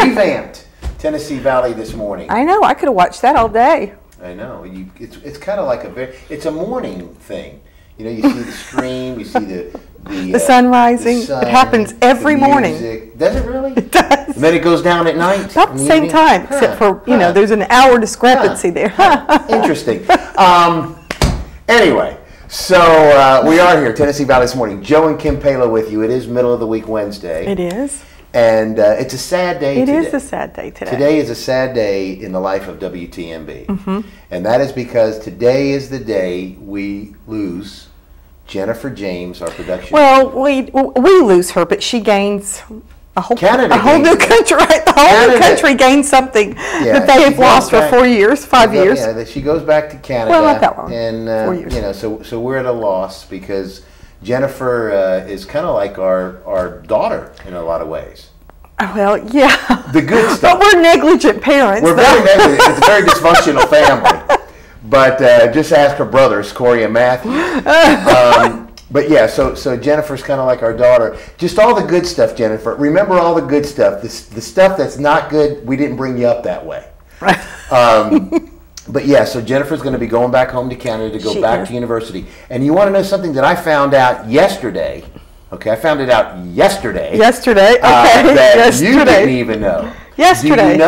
Revamped Tennessee Valley this morning. I know. I could have watched that all day. I know. It's kind of like it's a morning thing. You know, you see the stream, you see the sun rising. It happens every morning. Does it really? It does. And then it goes down at night. About the same time, except for there's an hour discrepancy there. Interesting. Anyway. So we are here, Tennessee Valley this morning. Joe and Kim Palo with you. It is middle of the week Wednesday. It is. And it's a sad day today. It is a sad day today. Today is a sad day in the life of WTMB. Mm-hmm. And that is because today is the day we lose Jennifer James, our production. Well, we lose her, but she gains a whole new country, right? The whole new country gains something that they have lost for 4 years, 5 years. Yeah, she goes back to Canada. Well, not that long. And 4 years. You know, so we're at a loss because Jennifer is kind of like our daughter in a lot of ways. Well, yeah. The good stuff. But we're negligent parents. We're very negligent. It's a very dysfunctional family. But just ask her brothers, Corey and Matthew. But yeah, so Jennifer's kind of like our daughter. Just all the good stuff, Jennifer. Remember all the good stuff. The stuff that's not good, we didn't bring you up that way. Right. But yeah, so Jennifer's going to be going back home to Canada to go back to university. And you want to know something that I found out yesterday? Okay, I found it out yesterday. Yesterday, okay. That you didn't even know. Yesterday.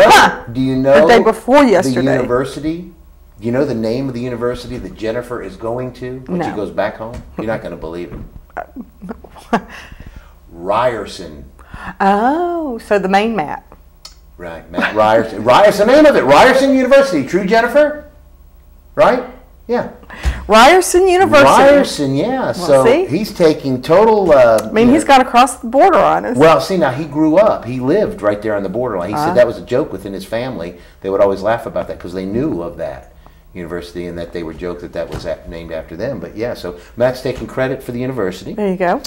Do you know the day before yesterday. The university? Do you know the name of the university that Jennifer is going to when she goes back home? You're not going to believe it. Ryerson. Oh, so the main Matt. Right, Matt Ryerson. Ryerson, the name of it. Ryerson University. True, Jennifer? Right? Yeah. Ryerson University. Ryerson, yeah. Well, so he's taking total... he's got to cross the border on us. Well, see, now he grew up. He lived right there on the borderline. He said that was a joke within his family. They would always laugh about that because they knew of that university and that they would joke that was named after them. But yeah, so Matt's taking credit for the university. There you go.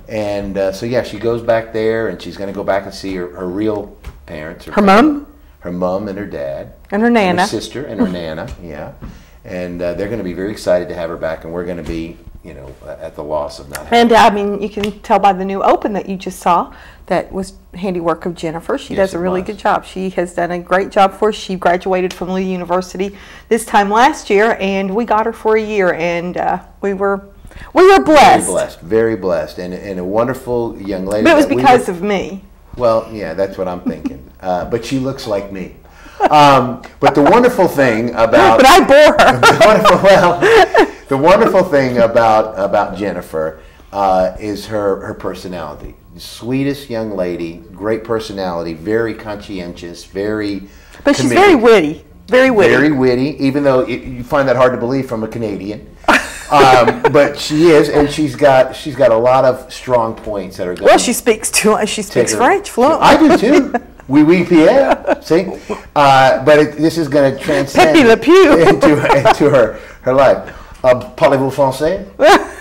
And so yeah, she goes back there and she's going to go back and see her real parents. Her mom? Her mom and her dad. And her nana. And her sister and her nana, yeah. And they're going to be very excited to have her back, and we're going to be, at the loss of not having her. And I mean, you can tell by the new open that you just saw that was handiwork of Jennifer. She does a really good job. She has done a great job for us. She graduated from Lee University this time last year, and we got her for a year, and we were blessed. Very blessed, and a wonderful young lady. But it was because of me. Well, yeah, that's what I'm thinking. But she looks like me. But the wonderful thing about but I bore her. The wonderful thing about Jennifer is her personality. Sweetest young lady, great personality, very conscientious, very. But she's very witty. Very witty. Very witty, even though you find that hard to believe from a Canadian. But she is, and she's got a lot of strong points that are going. Well, she speaks French fluently. I do too. Oui, Pierre. See, but this is going to transcend into her life. Parlez-vous français?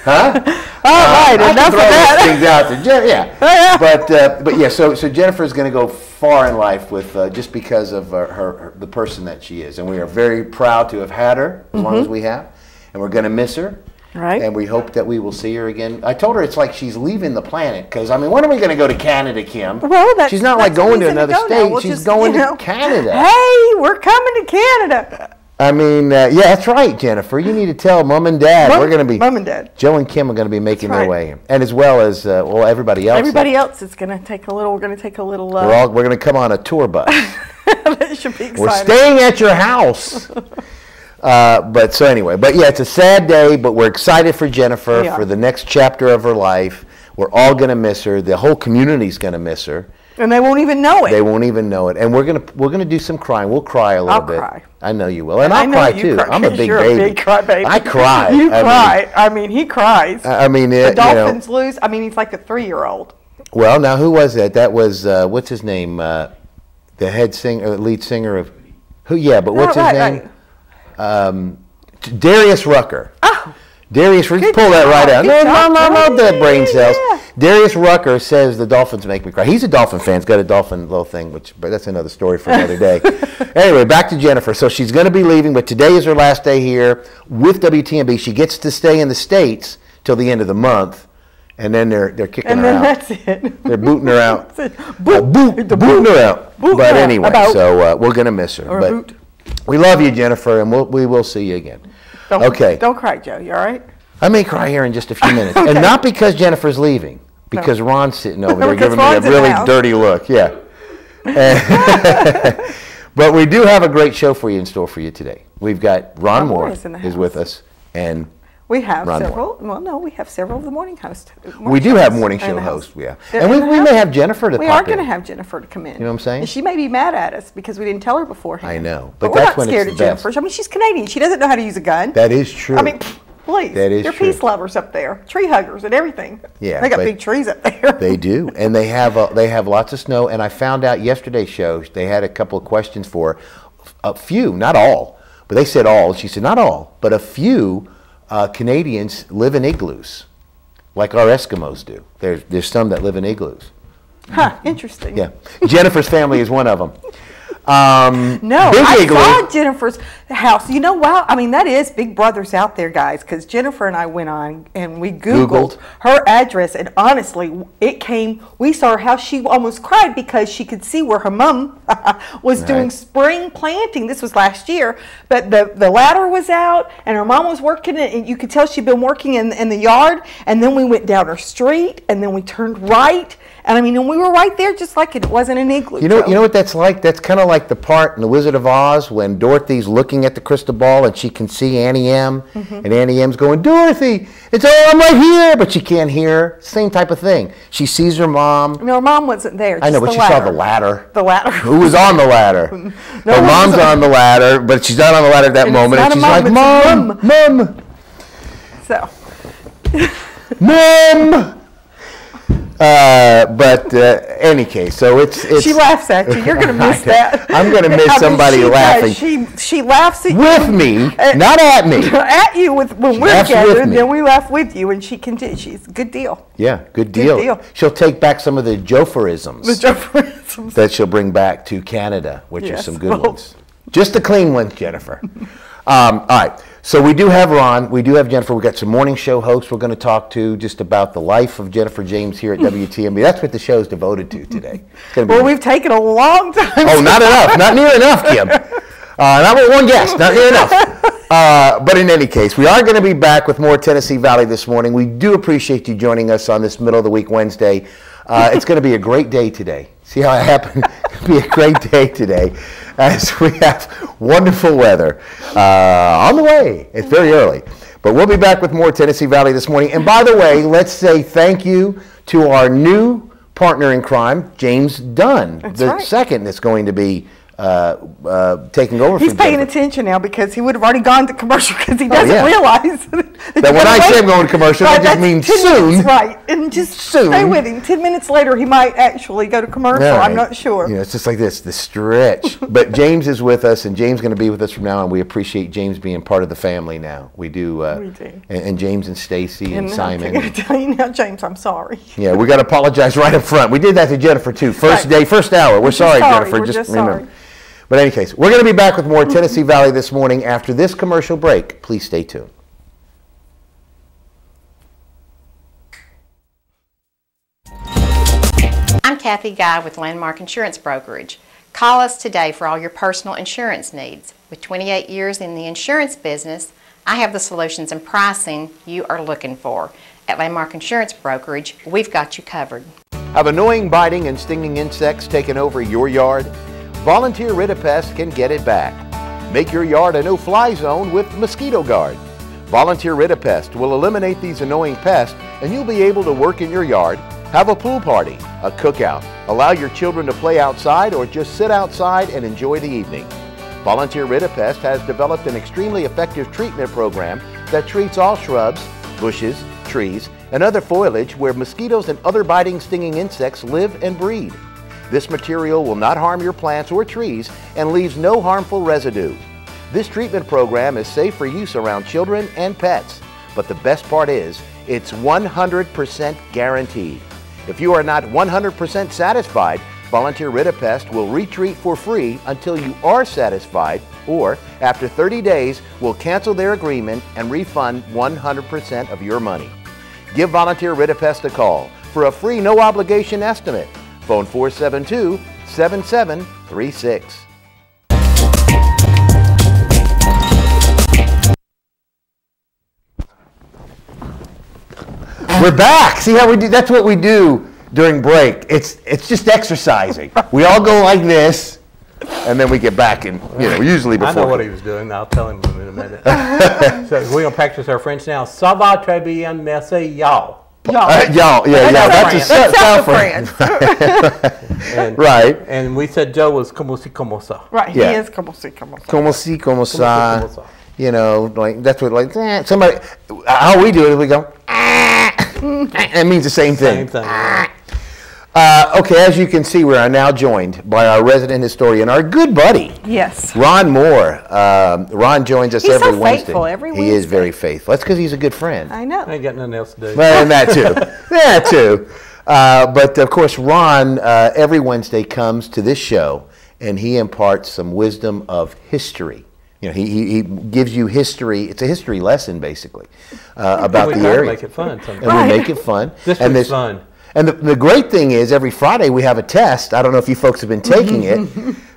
Huh? All right, enough of that. Things out there. Yeah. But yeah. So Jennifer's going to go far in life with just because of the person that she is, and we are very proud to have had her as long as we have, and we're going to miss her. Right. And we hope that we will see her again. I told her it's like she's leaving the planet because, I mean, when are we going to go to Canada, Kim? Well, she's not like going to another state. She's going to Canada. Hey, we're coming to Canada. I mean, yeah, that's right, Jennifer. You need to tell Mom and Dad. We're going to be. Mom and Dad. Joe and Kim are going to be making their way, and as well as everybody else. Everybody else is going to take a little. We're going to take a little. We're going to come on a tour bus. That should be exciting. We're staying at your house. But so anyway, but yeah, it's a sad day, but we're excited for Jennifer for the next chapter of her life. We're all going to miss her. The whole community's going to miss her. And they won't even know it. They won't even know it. And we're gonna do some crying. We'll cry a little bit. I'll cry. I know you will. And I'll cry too. I'm a big You're baby. a big cry baby. I cry. You cry. I mean, he cries. I mean, the Dolphins lose. I mean, he's like a 3-year-old. Well, now who was that? That was what's his name? The head singer, lead singer of who? Yeah, but what's his name? Right. Darius Rucker. Oh. Darius, pull that right out. No, dead brain cells. Darius Rucker says the Dolphins make me cry. He's a Dolphin fan. He's got a Dolphin little thing, but that's another story for another day. Anyway, back to Jennifer. So she's going to be leaving, but today is her last day here with WTMB. She gets to stay in the States till the end of the month, and then they're kicking her out. And then that's it. They're booting her out. Booting her out. But anyway, so we're going to miss her. But we love you, Jennifer, and we will see you again. Don't cry, Joe. You all right? I may cry here in just a few minutes. And not because Jennifer's leaving, because Ron's sitting over there giving me a really dirty look. Yeah. But we do have a great show for you in store for you today. We've got Ron Moore is with us, and we have several. Well, no, we have several of the morning hosts. We do have morning show hosts. Yeah, and we may have Jennifer to. We are going to have Jennifer to come in. You know what I'm saying? And she may be mad at us because we didn't tell her beforehand. I know, but we're not scared of Jennifer. I mean, she's Canadian. She doesn't know how to use a gun. That is true. I mean, please, they're peace lovers up there, tree huggers and everything. Yeah, they got big trees up there. They do, and they have lots of snow. And I found out yesterday's show they had a couple of questions for a few, not all, but they said all. She said not all, but a few Canadians live in igloos, like our Eskimos do. There's some that live in igloos. Huh? Interesting. Yeah, Jennifer's family is one of them. No, I saw Jennifer's house. You know, wow. I mean, that is Big Brother's out there, guys, because Jennifer and I went on and we Googled her address, and honestly, we saw her house. She almost cried because she could see where her mom was doing spring planting. This was last year, but the ladder was out, and her mom was working, and you could tell she'd been working in the yard, and then we went down her street, and then we turned right. And I mean, and we were right there, just like it wasn't an igloo. You know what that's like? That's kind of like the part in The Wizard of Oz when Dorothy's looking at the crystal ball and she can see Annie M. And Annie M's going, Dorothy, I'm right here, but she can't hear. Same type of thing. She sees her mom. No, her mom wasn't there. I know, but she saw the ladder. The ladder. Who was on the ladder? Her mom's on the ladder, but she's not on the ladder at that moment. And she's like, Mom. So. Mom. But any case, so it's she laughs at you. You're going to miss that. I'm going to miss somebody laughing. She laughs at with me, not at me. At you when we're together, then we laugh with you, and she can. She's a good deal. Yeah, good deal. She'll take back some of the Jofferisms. That she'll bring back to Canada, which are some good ones. Just the clean ones, Jennifer. All right. So we do have Ron, we do have Jennifer, we've got some morning show hosts we're going to talk to just about the life of Jennifer James here at WTMB. That's what the show is devoted to today. Well, we've taken a long time. Oh, not enough. Not near enough, Kim. Not with one guest. Not near enough. But in any case, we are going to be back with more Tennessee Valley this morning. We do appreciate you joining us on this middle of the week Wednesday. It's going to be a great day today. See how it happened? It'll be a great day today as we have wonderful weather on the way. It's very early. But we'll be back with more Tennessee Valley this morning. And by the way, let's say thank you to our new partner in crime, James Dunn, the second that's going to be taking over. He's paying attention now because he would have already gone to commercial because he doesn't realize that when I say I'm going to commercial, that just means soon. Right, and just stay with him. 10 minutes later, he might actually go to commercial. Right. I'm not sure. You know, it's just like this, the stretch. But James is with us, and James is going to be with us from now on. We appreciate James being part of the family now. We do. We do. And James and Stacy and Simon. I got to tell you now, James, I'm sorry. Yeah, we got to apologize right up front. We did that to Jennifer too. First day, first hour. We're sorry, Jennifer. We're just sorry. But in any case, we're going to be back with more Tennessee Valley this morning after this commercial break. Please stay tuned. I'm Kathy Guy with Landmark Insurance Brokerage. Call us today for all your personal insurance needs. With 28 years in the insurance business, I have the solutions and pricing you are looking for. At Landmark Insurance Brokerage, we've got you covered. Have annoying biting and stinging insects taken over your yard? Volunteer Rid-A-Pest can get it back. Make your yard a no-fly zone with Mosquito Guard. Volunteer Rid-A-Pest will eliminate these annoying pests, and you'll be able to work in your yard, have a pool party, a cookout, allow your children to play outside, or just sit outside and enjoy the evening. Volunteer Rid-A-Pest has developed an extremely effective treatment program that treats all shrubs, bushes, trees, and other foliage where mosquitoes and other biting, stinging insects live and breed. This material will not harm your plants or trees and leaves no harmful residue. This treatment program is safe for use around children and pets, but the best part is it's 100% guaranteed. If you are not 100% satisfied, Volunteer Rid-A-Pest will retreat for free until you are satisfied, or after 30 days, will cancel their agreement and refund 100% of your money. Give Volunteer Rid-A-Pest a call for a free no-obligation estimate. Phone 472-7736. We're back. See how we do? That's what we do during break. It's just exercising. We all go like this, and then we get back and, usually before. I know what he was doing. I'll tell him in a minute. So we're going to practice our French now. Ça va très bien, merci, y'all. Y'all, that's a France. Right. And we said Joe was como si, como sa. Right, Yeah. he is como si, como sa. Como si, como sa. Como sa. Like that's what, somebody, how we do it is we go, it means the same thing. Same thing. Yeah. Okay, as you can see, we are now joined by our resident historian, our good buddy, Yes. Ron Moore. Ron joins us He's every so Wednesday. faithful every He is Wednesday. very faithful. That's because he's a good friend. I know. I ain't got nothing else to do. Well, and that too. That too. But of course, Ron every Wednesday comes to this show and he imparts some wisdom of history. He gives you history. It's a history lesson, basically, about we the try to area. make it fun sometimes. And we make it fun. This and was fun. And the great thing is, every Friday we have a test. I don't know if you folks have been taking it,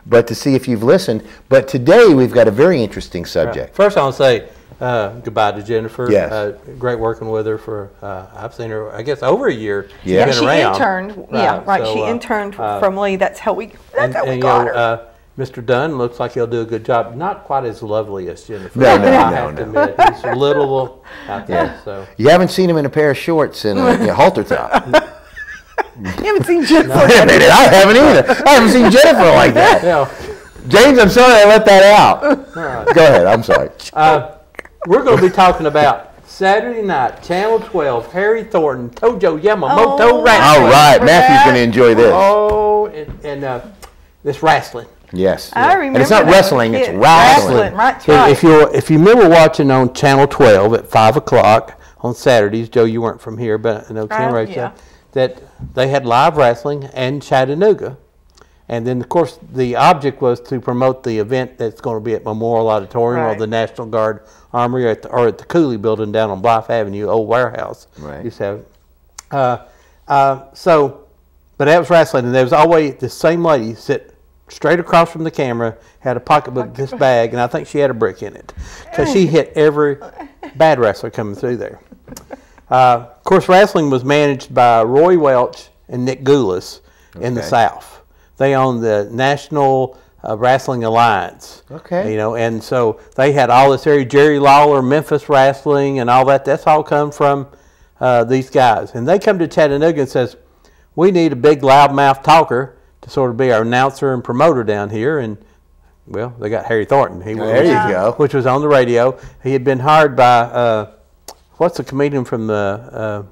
but to see if you've listened. But today we've got a very interesting subject. Right. First, I want to say goodbye to Jennifer. Yes. Great working with her for, I've seen her, I guess, over a year. Yeah. She's She been around. interned. Yeah, right. So, she interned from Lee. That's how we And got her. Mr. Dunn looks like he'll do a good job. Not quite as lovely as Jennifer. No, I no, have no, to admit. He's a little out there. Yeah. So. You haven't seen him in a pair of shorts and a halter top. You haven't seen Jennifer. I haven't either. I haven't seen Jennifer like that. Yeah. James, I'm sorry I let that out. Right. Go ahead. I'm sorry. We're going to be talking about Saturday night, Channel 12, Harry Thornton, Tojo Yamamoto wrestling. All right. Matthew's going to enjoy this. Oh, and this wrestling. Yes. I remember And it's not that wrestling, as a it's kid. wrestling. Right, So right. if you remember watching on Channel 12 at 5 o'clock on Saturdays, Joe, you weren't from here, but I know Tim Ray yeah. that they had live wrestling in Chattanooga. And then, of course, the object was to promote the event that's going to be at Memorial Auditorium or Right. the National Guard Armory or at the Cooley Building down on Blythe Avenue, old warehouse. Right. Used to have. But that was wrestling, and there was always the same lady sit straight across from the camera, had a pocketbook this bag, and I think she had a brick in it. Because she hit every bad wrestler coming through there. Of course, wrestling was managed by Roy Welch and Nick Goulas in the Okay. South. They owned the National Wrestling Alliance. Okay. And so they had all this area, Jerry Lawler, Memphis Wrestling, and all that. That's all come from these guys. And they come to Chattanooga and says, we need a big loudmouth talker to sort of be our announcer and promoter down here. And, well, they got Harry Thornton. There you go. Which was on the radio. He had been hired by, what's the comedian from the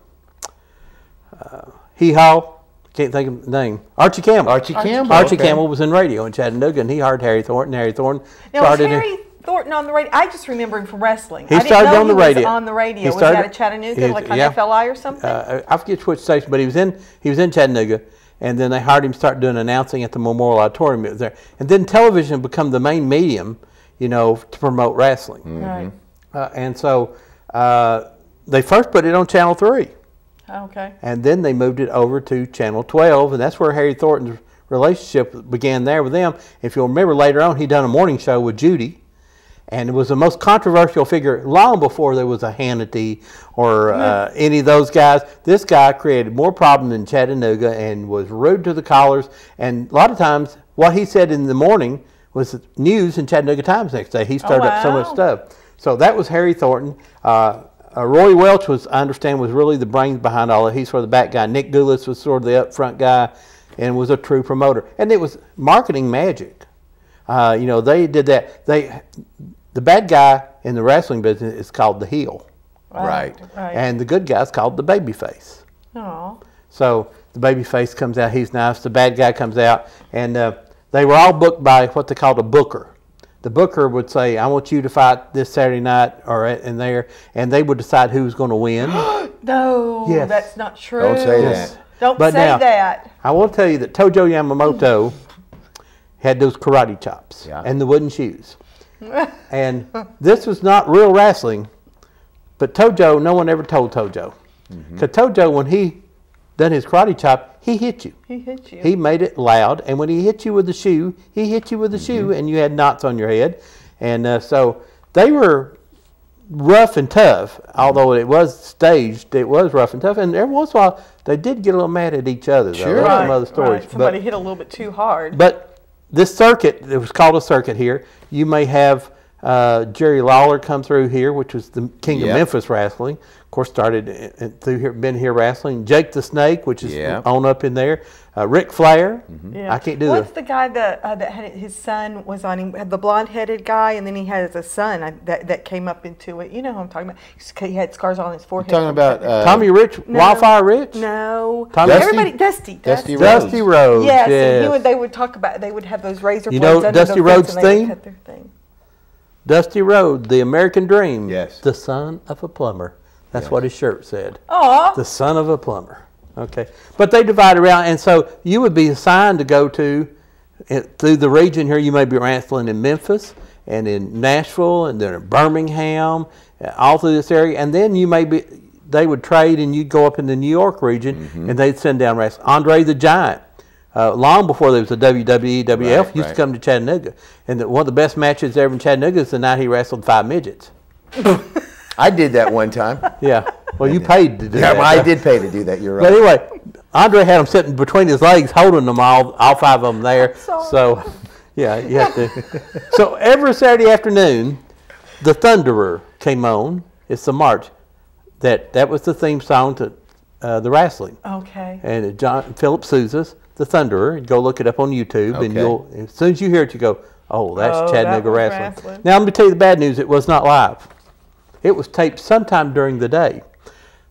Hee Haw? Can't think of the name. Archie Campbell. Archie Campbell. Archie Okay. Campbell was in radio in Chattanooga, and he hired Harry Thornton. Harry Thornton Now, was started Harry Thornton on the radio? I just remember him from wrestling. He I didn't started know on the he was radio. on the radio. He Was started- that at Chattanooga, he's- like on yeah. FLI or something? I forget which station, but he was in Chattanooga, and then they hired him to start doing announcing at the Memorial Auditorium. It was there, and then television become the main medium, to promote wrestling. Right. And so they first put it on Channel 3, Okay. and then they moved it over to Channel 12, and that's where Harry Thornton's relationship began there with them. If you'll remember later on, he done a morning show with Judy. And it was the most controversial figure long before there was a Hannity or any of those guys. This guy created more problem than Chattanooga and was rude to the callers. And a lot of times what he said in the morning was news in Chattanooga Times next day. He stirred up so much stuff. So that was Harry Thornton. Roy Welch was, I understand, was really the brains behind all of it. He's sort of the back guy. Nick Goulis was sort of the up front guy and was a true promoter. And it was marketing magic. You know, they did that. The bad guy in the wrestling business is called the heel. Right. And the good guy's called the babyface. Oh. So the babyface comes out, he's nice. The bad guy comes out, and they were all booked by what they called a booker. The booker would say, I want you to fight this Saturday night or in there, and they would decide who's going to win. No, Yes. that's not true. Don't say that. Don't But say now, that. I will tell you that Tojo Yamamoto had those karate chops and the wooden shoes. And this was not real wrestling, but Tojo, no one ever told Tojo. Because Tojo, when he done his karate chop, he hit you. He hit you. He made it loud, and when he hit you with the shoe, he hit you with the shoe, and you had knots on your head. And so they were rough and tough, although it was staged, it was rough and tough. And every once in a while, they did get a little mad at each other. Sure. That's some other stories. Right. Somebody hit a little bit too hard. But this circuit, it was called a circuit here. You may have Jerry Lawler come through here, which was the king of Memphis wrestling. Of course, started through here, been here wrestling. Jake the Snake, which is on up in there. Ric Flair. I can't do What's the guy that had his son was on him? The blonde-headed guy, and then he has a son that came up into it. You know who I'm talking about? He had scars on his forehead. You're talking about Tommy Rich, Wildfire Rich? No, Tommy everybody, Dusty Rhodes. Yes, and they would talk about. They would have those razor blades. You know under Dusty those Rhodes' and they would theme? cut their thing. Dusty Rhodes, the American Dream. Yes. The son of a plumber. That's what his shirt said. Aw. The son of a plumber. Okay. But they divide around, and so you would be assigned to go to, through the region here, you may be wrestling in Memphis and in Nashville and then in Birmingham, all through this area. And then you may be, they would trade and you'd go up in the New York region and they'd send down wrestlers. Andre the Giant. Long before there was a WWE, WF, used to come to Chattanooga. And one of the best matches ever in Chattanooga is the night he wrestled 5 midgets. I did that one time. Yeah. Well, you paid to do that. I did pay to do that. You're right. But anyway, Andre had them sitting between his legs, holding them all 5 of them there. So, yeah, you have to. So every Saturday afternoon, the Thunderer came on. It's the march. That was the theme song to the wrestling. Okay. And John Philip Sousa's The Thunderer. Go look it up on YouTube, and you'll, as soon as you hear it, you go, "Oh, that's Chattanooga wrestling." Now, let me tell you the bad news. It was not live. It was taped sometime during the day,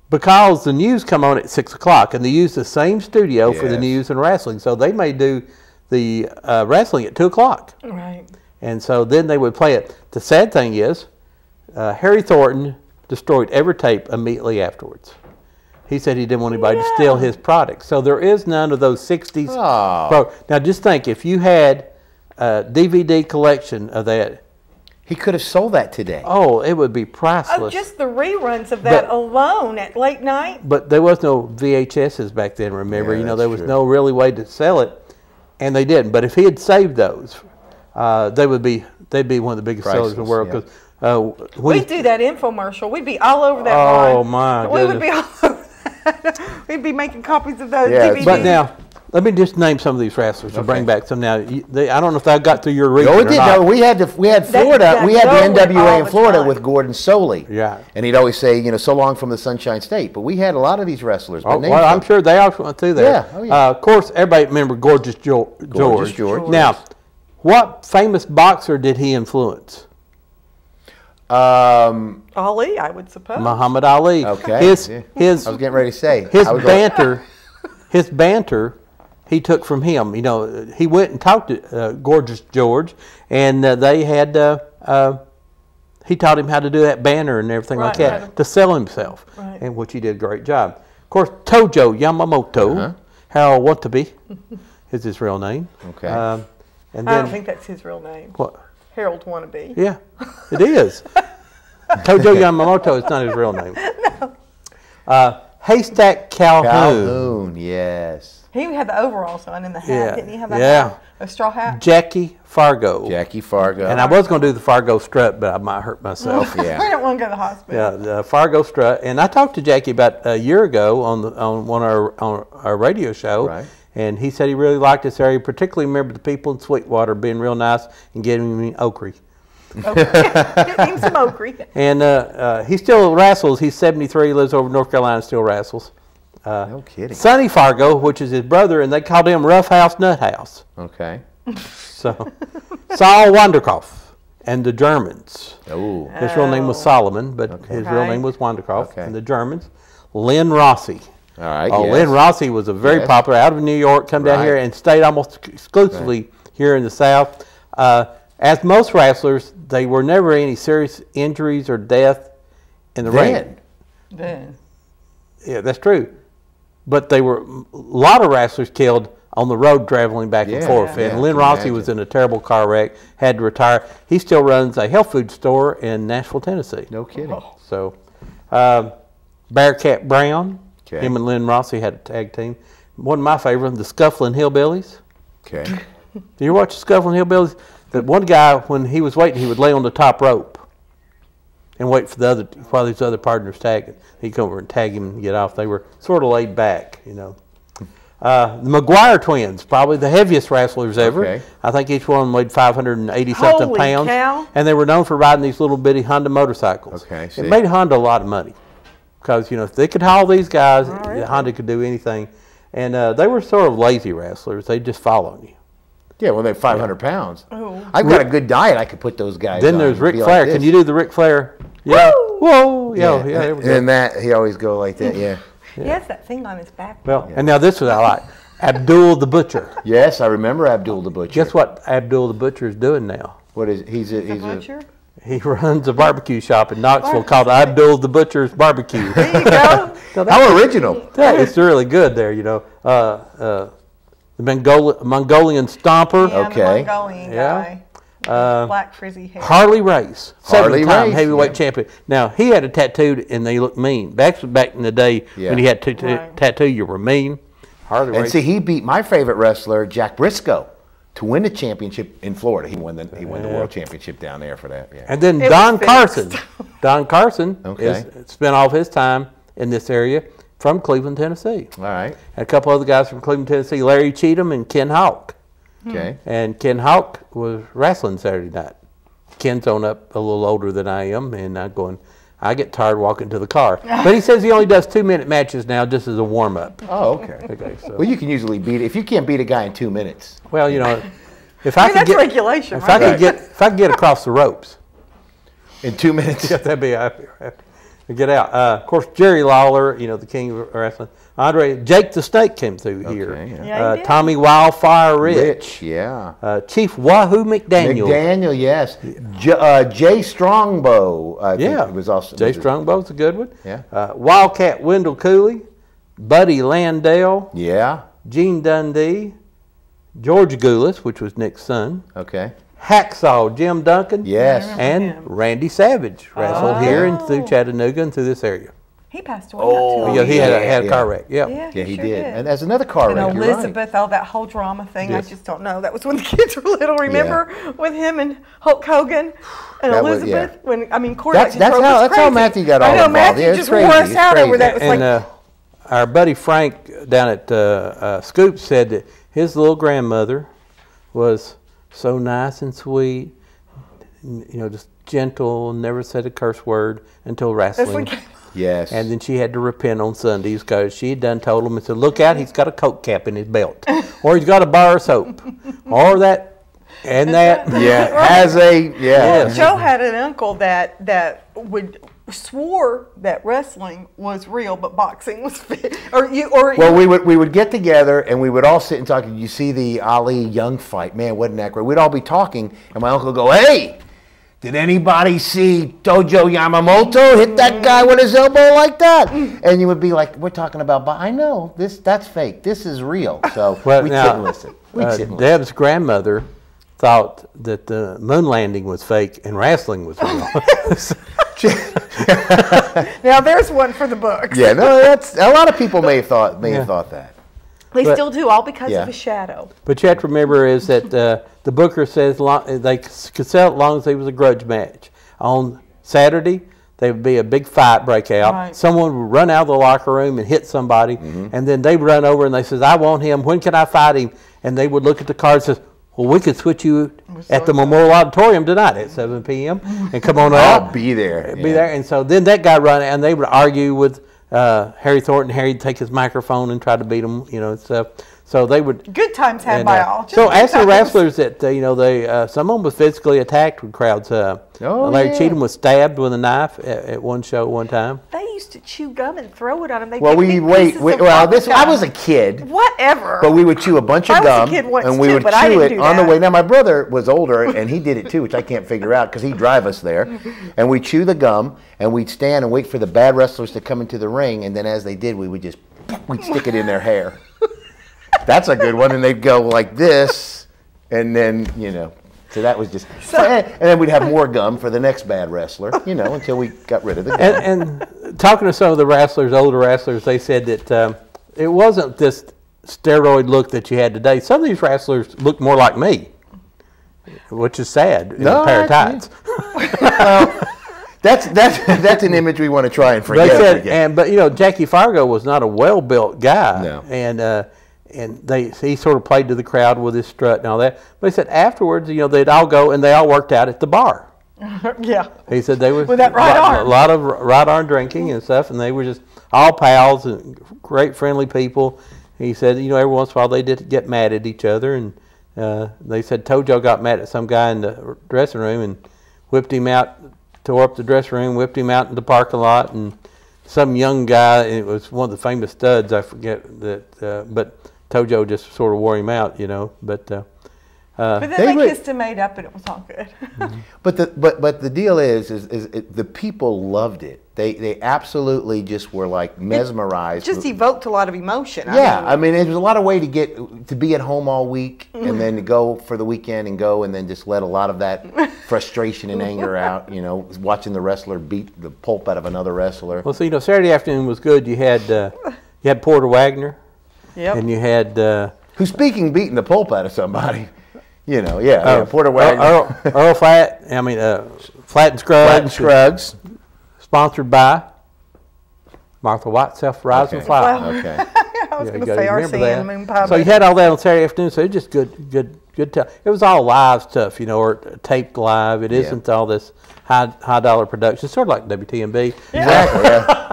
because the news come on at 6 o'clock, and they use the same studio for the news and wrestling. So they may do the wrestling at 2 o'clock. Right. And so then they would play it. The sad thing is, Harry Thornton destroyed every tape immediately afterwards. He said he didn't want anybody to steal his product. So there is none of those 60s. Now just think, if you had a DVD collection of that. He could have sold that today. Oh, it would be priceless. Oh, just the reruns of that alone at late night. But there was no VHSs back then, remember? You know, there was no really way to sell it, and they didn't. But if he had saved those, they'd be one of the biggest sellers in the world. Because we'd do that infomercial. We'd be all over that line. Oh, my goodness. We would be all over that. We'd be making copies of those DVDs. But now, let me just name some of these wrestlers to bring back some now. I don't know if that got through your region or not. No, we had Florida. We had the NWA in Florida with Gordon Soley. Yeah. And he'd always say, so long from the Sunshine State. But we had a lot of these wrestlers. Well, I'm sure they all went through there. Yeah. Of course, everybody remember Gorgeous George. Gorgeous George. Now, what famous boxer did he influence? Ali, I would suppose. Muhammad Ali. Okay. I was getting ready to say. His banter, he took from him. He went and talked to Gorgeous George, and they had. He taught him how to do that banner and everything like that to sell himself, and which he did a great job. Of course, Tojo Yamamoto, Harold Wantabe, is his real name. Okay. And then, I don't think that's his real name. What? Harold Wannabe. Yeah, it is. Tojo Yamamoto is not his real name. No. Haystack Calhoun. Calhoun, yes. He had the overalls on in the hat, didn't he? Have a hat, a straw hat? Jackie Fargo. And I was going to do the Fargo strut, but I might hurt myself. We don't want to go to the hospital. Yeah, the Fargo strut. And I talked to Jackie about a year ago on our radio show. Right. And he said he really liked this area, particularly remember the people in Sweetwater being real nice and getting him okra. Get him some okra. And he still wrestles. He's 73, lives over in North Carolina, still wrestles. No kidding. Sonny Fargo, which is his brother, and they called him Rough House Nut House. Okay. So, Saul Wanderkoff and the Germans. Oh. His real name was Solomon, but his real name was Wanderkoff. And the Germans. Lynn Rossi. All right. Oh, yes. Lynn Rossi was a very popular out of New York, come down here and stayed almost exclusively here in the South. As most wrestlers, they were never any serious injuries or death in the ring. Then. Yeah, that's true. But they were a lot of wrestlers killed on the road traveling back and forth. And Lynn Rossi was in a terrible car wreck, had to retire. He still runs a health food store in Nashville, Tennessee. No kidding. So, Bearcat Brown, him and Lynn Rossi had a tag team. One of my favorites, the Scuffling Hillbillies. Okay. Do you watch the Scuffling Hillbillies? That one guy, when he was waiting, he would lay on the top rope and wait for the other, while his other partners tagging. He'd come over and tag him and get off. They were sort of laid back, you know. The McGuire twins, probably the heaviest wrestlers ever. Okay. I think each one weighed 580-something Holy pounds. cow. And they were known for riding these little bitty Honda motorcycles. Okay, it made Honda a lot of money. Because, you know, if they could haul these guys, Honda could do anything. And they were sort of lazy wrestlers. They just followed you. Yeah, well, they're 500 pounds. Oh. I've got a good diet. I could put those guys Then on. there's Ric Be Flair. like Can you do the Ric Flair? Yeah. Woo! Whoa. Yeah, there we go. And that, he always go like that, yeah. He has that thing on his back. Well, and now this is what I like. Abdul the Butcher. Yes, I remember Abdul the Butcher. Guess what Abdul the Butcher is doing now? What is he's a Butcher? He runs a barbecue shop in Knoxville called Abdul the Butcher's Barbecue. There you go. How original. Yeah, it's really good there, you know. The Mongolian Stomper. Yeah, Okay. the Mongolian guy. Black frizzy hair. Harley Race, Harley seven-time Race, heavyweight champion. Now, he had it tattooed, and they looked mean. Back in the day when he had tattoo, you were mean. Harley And Race. see, he beat my favorite wrestler, Jack Briscoe, to win the championship in Florida. He won the world championship down there for that. Yeah. And then Don Carson. Don Carson spent all of his time in this area from Cleveland, Tennessee. All right. And a couple other guys from Cleveland, Tennessee, Larry Cheatham and Ken Hawk. Okay. And Ken Hawk was wrestling Saturday night. Ken's on up a little older than I am, and I'm going, I get tired walking to the car. But he says he only does 2-minute matches now just as a warm-up. Oh, okay. Okay, so. Well, you can usually beat it. If you can't beat a guy in 2 minutes. Well, you know, if I could that's get regulation, if right? if I could get across the ropes, In 2 minutes? yeah, that'd be get out. Of course, Jerry Lawler, you know, the king of wrestling. Jake the Snake came through here. Yeah, he did. Tommy Wildfire Rich. Yeah. Chief Wahoo McDaniel. McDaniel, yes. Jay Strongbow. I think it was also. Jay Strongbow's a good one. Yeah. Wildcat Wendell Cooley. Buddy Landale. Yeah. Gene Dundee. George Goulas, which was Nick's son. Okay. Hacksaw Jim Duncan. Yes. And Randy Savage wrestled here and through Chattanooga and through this area. He passed away not too long Yeah, he ago. had a car wreck. Yeah. Yeah, he sure did. And that's another car and wreck. You're right. Elizabeth, all that whole drama thing, Yes. I just don't know. That was when the kids were little. Remember with him and Hulk Hogan and That was- Elizabeth? Corey That's just drove us how crazy. Matthew got all I know, involved. Matthew Yeah, it's just crazy. wore us It's out over crazy. that. It was And our buddy Frank down at Scoop said that his little grandmother was so nice and sweet, you know, just gentle, never said a curse word until wrestling. Yes. And then she had to repent on Sundays because she had done told him and said, look out, he's got a Coke cap in his belt. Or he's got a bar of soap. Or that and that. Yeah. Has a, yeah. Well, Joe had an uncle that would swore that wrestling was real, but boxing was fake. Well, we would get together and we would all sit and talk. You see the Ali Young fight, man, wasn't that great? We'd all be talking, and my uncle would go, "Hey, did anybody see Dojo Yamamoto hit that guy with his elbow like that?" And you would be like, "We're talking about, but I know that's fake. This is real." So we couldn't listen. Deb's grandmother thought that the moon landing was fake and wrestling was real. Now there's one for the books. Yeah, no, that's a lot of people may have thought that. They still do, all because of a shadow. But you have to remember is that the booker says they could sell it as long as it was a grudge match. On Saturday, there would be a big fight break out. Right. Someone would run out of the locker room and hit somebody, and then they would run over and they says, I want him. When can I fight him? And they would look at the card and says, well, we could switch you at the Memorial Auditorium tonight at 7 p.m. and come on out. I'll be there. Be there. And so then that guy run, and they would argue with Harry Thornton. Harry'd take his microphone and try to beat him, and stuff. So they would. Good times had by all. So as the wrestlers that they some of them was physically attacked with crowds. Larry Cheatham was stabbed with a knife at one show one time. They used to chew gum and throw it on them. I was a kid. Whatever. But we would chew a bunch of I was a gum, kid once and we too, would but I chew didn't it do on the that. way. Now my brother was older, and he did it too, which I can't figure out because he'd drive us there. And we'd chew the gum, and we'd stand and wait for the bad wrestlers to come into the ring, and then as they did, we'd stick it in their hair. That's a good one, and they'd go like this, and then so that was just. And then we'd have more gum for the next bad wrestler, until we got rid of the gum. And talking to some of the wrestlers, older wrestlers, they said that it wasn't this steroid look that you had today. Some of these wrestlers look more like me, which is sad. In a pair of tights. Well, that's an image we want to try and forget. They said, but Jackie Fargo was not a well-built guy, No. and he sort of played to the crowd with his strut and all that. But he said afterwards, they'd all go and they all worked out at the bar. Yeah. He said they were with that right arm. A lot of right arm drinking and stuff, and they were just all pals and great friendly people. He said, every once in a while they did get mad at each other, and they said Tojo got mad at some guy in the dressing room and whipped him out, tore up the dressing room, whipped him out in the parking lot, and some young guy, and it was one of the famous studs, I forget that, but Tojo just sort of wore him out, but then they kissed and made up, and it was all good. But the deal is the people loved it. They absolutely just were like mesmerized. Just evoked a lot of emotion. I mean, it was a lot of way to be at home all week and then to go for the weekend and then just let a lot of that frustration and anger out. Watching the wrestler beat the pulp out of another wrestler. Well, so Saturday afternoon was good. You had Porter Wagner. Yep. And you had who's beating the pulp out of somebody. Porter Wagner. Earl Flat. Flat and Scruggs. Sponsored by Martha White, Self-Rising Flour. Okay. I was going to say RC and Moon Pie. So you had all that on Saturday afternoon. So it was just good. It was all live stuff, or taped live. It isn't all this high dollar production. It's sort of like WTMB. Exactly.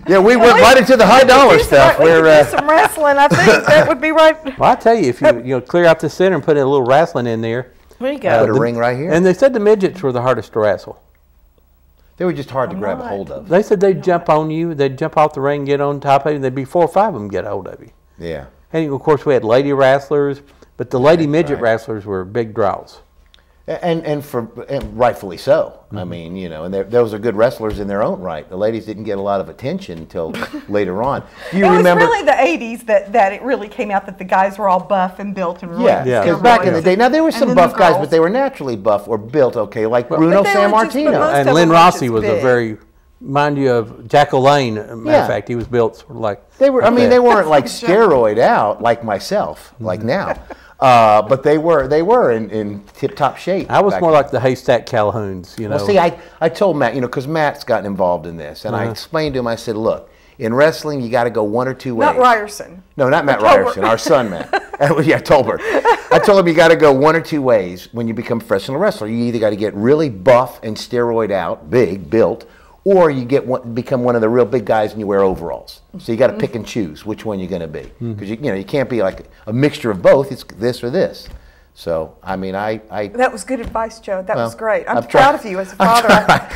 Yeah, we went right into the high dollar stuff. We could do some wrestling. I think that would be right. Well, I tell you, if you clear out the center and put in a little wrestling in there. There you go. Put a ring right here. And they said the midgets were the hardest to wrestle. They were just hard to grab a hold of. They said they'd jump on you. They'd jump off the ring, get on top of you. And there'd be 4 or 5 of them get a hold of you. Yeah. And of course we had lady wrestlers, but the lady midget wrestlers were big draws. And rightfully so. I mean, and those are good wrestlers in their own right. The ladies didn't get a lot of attention until later on. Do you remember? It was really the 80s that it really came out that the guys were all buff and built and really. Yeah, because back in the day, now there were some buff guys, but they were naturally buff or built okay, like Bruno Sammartino. And Lynn Rossi was a very, mind you of Jack O'Lane, matter of fact, he was built sort of like. They were. I mean, they weren't like steroid out like myself, like now. But they were in tip-top shape. I was more like the Haystack Calhouns, Well, see, I told Matt, because Matt's gotten involved in this, and I explained to him, I said, look, in wrestling, you got to go one or two ways. Not Ryerson. No, not Matt Ryerson, our son, Matt. Yeah, Tolbert. I told him you got to go one or two ways when you become a professional wrestler. You either got to get really buff and steroid out, big, built, or you become one of the real big guys and you wear overalls. So you got to pick and choose which one you're going to be, because you can't be like a mixture of both. It's this or this. So I mean, I that was good advice, Joe. That was great. I'm proud of you as a father.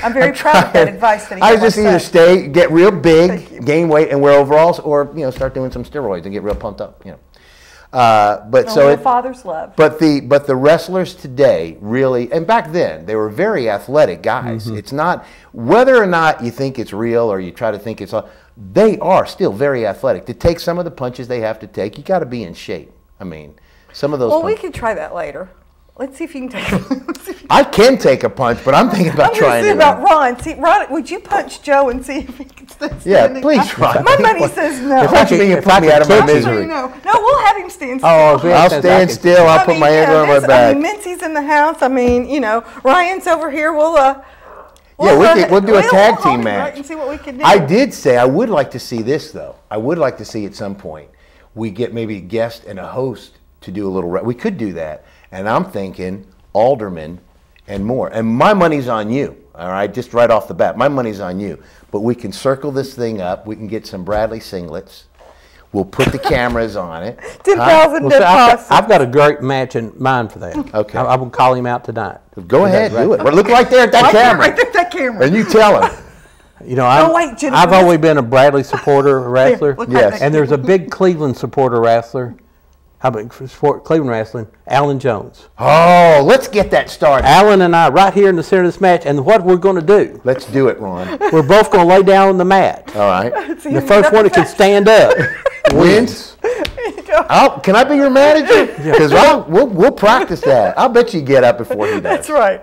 I'm very proud of that advice that he gave. I just either get real big, gain weight, and wear overalls, or start doing some steroids and get real pumped up. Father's love. But the wrestlers today really, and back then they were very athletic guys. It's not whether or not you think it's real or you try to think it's. They are still very athletic. To take some of the punches they have to take, you got to be in shape. I mean, some of those. Well, we could try that later. Let's see if you can take. I can take a punch, but I'm thinking about trying. See about Ron. See, Ron, would you punch Joe and see if he can stay standing? Yeah, please, Ron. My money says no. Punch me and put me out of my misery. No, we'll have him stand still. I'll stand still. I'll put my hand on my back. Mincy's in the house. Ryan's over here. We'll. Yeah, we'll do a tag team Right, match. and see what we can do. I did say I would like to see this, though. I would like to see at some point we get maybe a guest and a host to do a little. We could do that. And I'm thinking aldermen and more. And my money's on you, all right? Just right off the bat. My money's on you. But we can circle this thing up. We can get some Bradley singlets. We'll put the cameras on it. 10,000 I've got a great match in mind for that. Okay. I will call him out tonight. Go ahead, do it. Look right there at that camera. Right there at that camera. And you tell him. You know, I've always been a Bradley supporter wrestler. Yes. And there's a big Cleveland supporter wrestler. How about support Cleveland wrestling? Alan Jones. Oh, let's get that started. Alan and I right here in the center of this match, and what we're going to do, Let's do it, Ron. we're both going to lay down on the mat. All right. The first one that can stand up Wins. Can I be your manager? Because we'll practice that. I'll bet you get up before he does. That's right.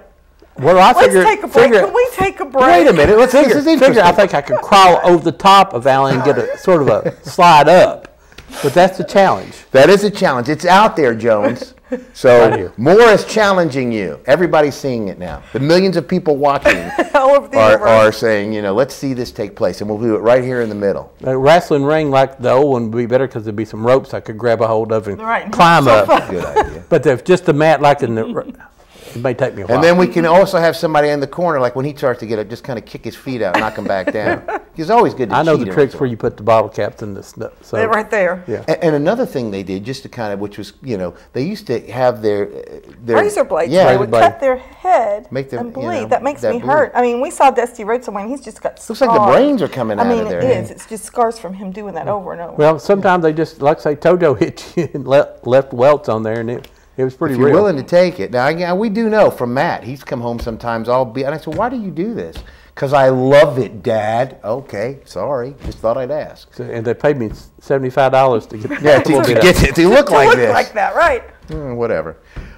Well, I Let's figure, take a break. Can we take a break? Wait a minute. This is interesting. I think I could crawl over the top of Alan and get a sort of a slide up. But that's the challenge. That is a challenge. It's out there, Jones. So Right Moore is challenging you. Everybody's seeing it now. The millions of people watching All over the are universe. saying, let's see this take place. And we'll do it right here in the middle. A wrestling ring like the old one would be better because there'd be some ropes I could grab a hold of and Right. climb So up. fun. Good idea. But if just a mat like in the, it may take me a while. And then we can also have somebody in the corner, like when he starts to get up, just kind of kick his feet out, knock him back down. It's always good to I know cheat the every tricks once where you put the bottle caps in the snow. So They're right there. Yeah. And another thing they did, just to kind of, which was, they used to have their Razor blades. Yeah, They would blade. cut their head Make them, and bleed. you know, that makes that me bleed. hurt. I mean, we saw Dusty Rhodes somewhere, and he's just got scars. Looks like the brains are coming out of there. I mean, it is. It's just scars from him doing that over and over. Well, sometimes they just, like say, Tojo hit you and left welts on there, and it was pretty If you're real. willing to take it. Now, we do know from Matt, he's come home sometimes, and I said, why do you do this? Because I love it, Dad. Okay, sorry. Just thought I'd ask. So, and they paid me $75 to get Yeah, a little bit to look To like look this. like that, right? Whatever.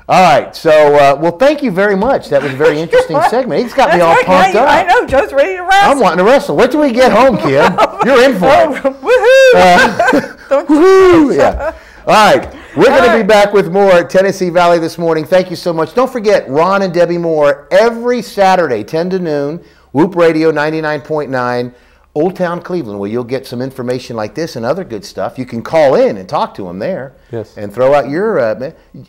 All right, so, well, thank you very much. That was a very interesting segment. He's got me That's all right. pumped Now up. I know. Joe's ready to wrestle. I'm wanting to wrestle. Wait till we get home, kid. You're in for it. Woohoo! Don't you Woo! Yeah. All right, we're going to be back with more at Tennessee Valley this morning. Thank you so much. Don't forget, Ron and Debbie Moore, every Saturday, 10 to noon, Whoop Radio 99.9, Old Town Cleveland, where you'll get some information like this and other good stuff. You can call in and talk to them there. Yes. And throw out your,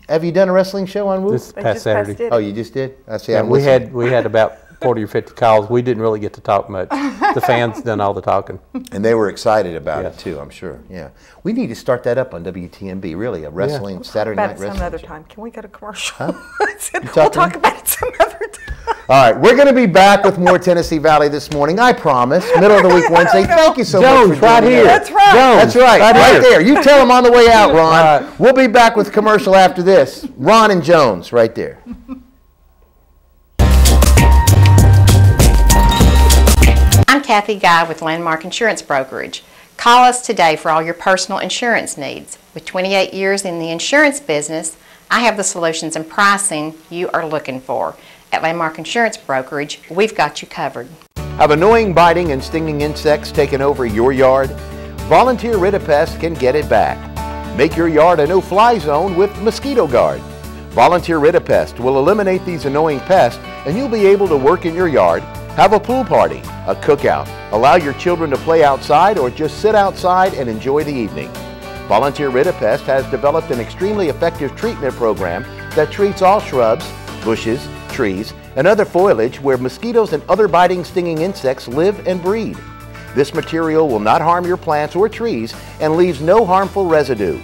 have you done a wrestling show on Whoop? This They past just Saturday. passed it. Oh, you just did? I see. Yeah, I'm we listening. had about 40 or 50 calls. We didn't really get to talk much. The fans done all the talking. And they were excited about it, Yes. too, I'm sure. Yeah. We need to start that up on WTMB, really, a wrestling, Saturday About night it some wrestling other show. time. Can we go to commercial? I said, we'll talking? talk about it some other time. All right, we're going to be back with more Tennessee Valley this morning, I promise. Middle of the week Wednesday. Thank you so Jones, much for right joining here. us. That's right. That's right, right there. You tell them on the way out, Ron. right. We'll be back with commercial after this. Ron and Jones, right there. I'm Kathy Guy with Landmark Insurance Brokerage. Call us today for all your personal insurance needs. With 28 years in the insurance business, I have the solutions and pricing you are looking for. At Landmark Insurance Brokerage, we've got you covered. Have annoying biting and stinging insects taken over your yard? Volunteer Ridipest can get it back. Make your yard a no-fly zone with Mosquito Guard. Volunteer Ridipest will eliminate these annoying pests, and you'll be able to work in your yard, have a pool party, a cookout, allow your children to play outside, or just sit outside and enjoy the evening. Volunteer Ridipest has developed an extremely effective treatment program that treats all shrubs, bushes, trees, and other foliage where mosquitoes and other biting, stinging insects live and breed. This material will not harm your plants or trees and leaves no harmful residue.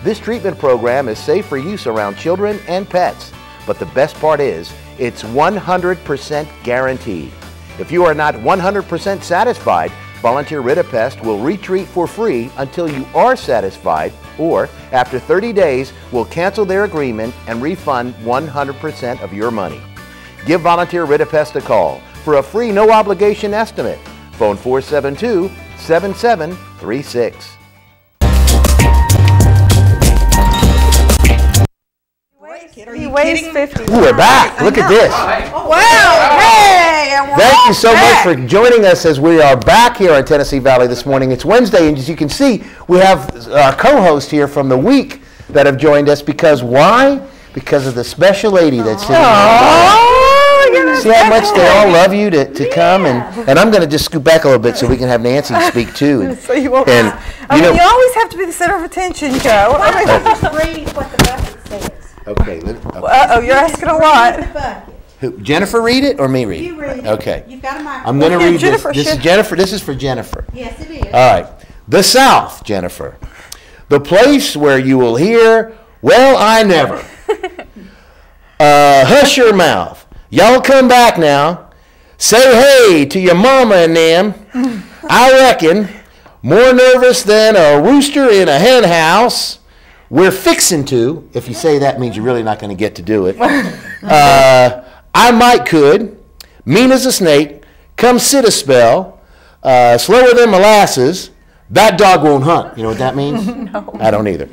This treatment program is safe for use around children and pets, but the best part is it's 100% guaranteed. If you are not 100% satisfied, Volunteer Ridipest will retreat for free until you are satisfied, or after 30 days, will cancel their agreement and refund 100% of your money. Give Volunteer Ridipest a call for a free no-obligation estimate. Phone 472-7736. He weighs 50. Ooh, we're back. Look at this. Wow. Hey. And we're Thank all you so much back. for joining us as we are back here on Tennessee Valley this morning. It's Wednesday, and as you can see, we have our co-host here from the week that have joined us. Because why? Because of the special lady that's sitting here. Oh, look at see how much they all love you to come, and I'm going to just scoot back a little bit so we can have Nancy speak too. So you won't. And I mean, you always have to be the center of attention, Joe. Why don't you just read what the bucket says? okay. Uh-oh, you're asking a lot. The bucket. Who, Jennifer read it or me read it? You read it. Okay. You've got a microphone. I'm going to read Jennifer this. This is should- Jennifer. This is for Jennifer. Yes, it is. All right. The South, Jennifer. The place where you will hear, well, I never. Hush your mouth. Y'all come back now. Say hey to your mama and them. I reckon more nervous than a rooster in a hen house. We're fixing to. If you say that means you're really not going to get to do it. I might could. Mean as a snake. Come sit a spell. Slower than molasses. That dog won't hunt. You know what that means? No. I don't either.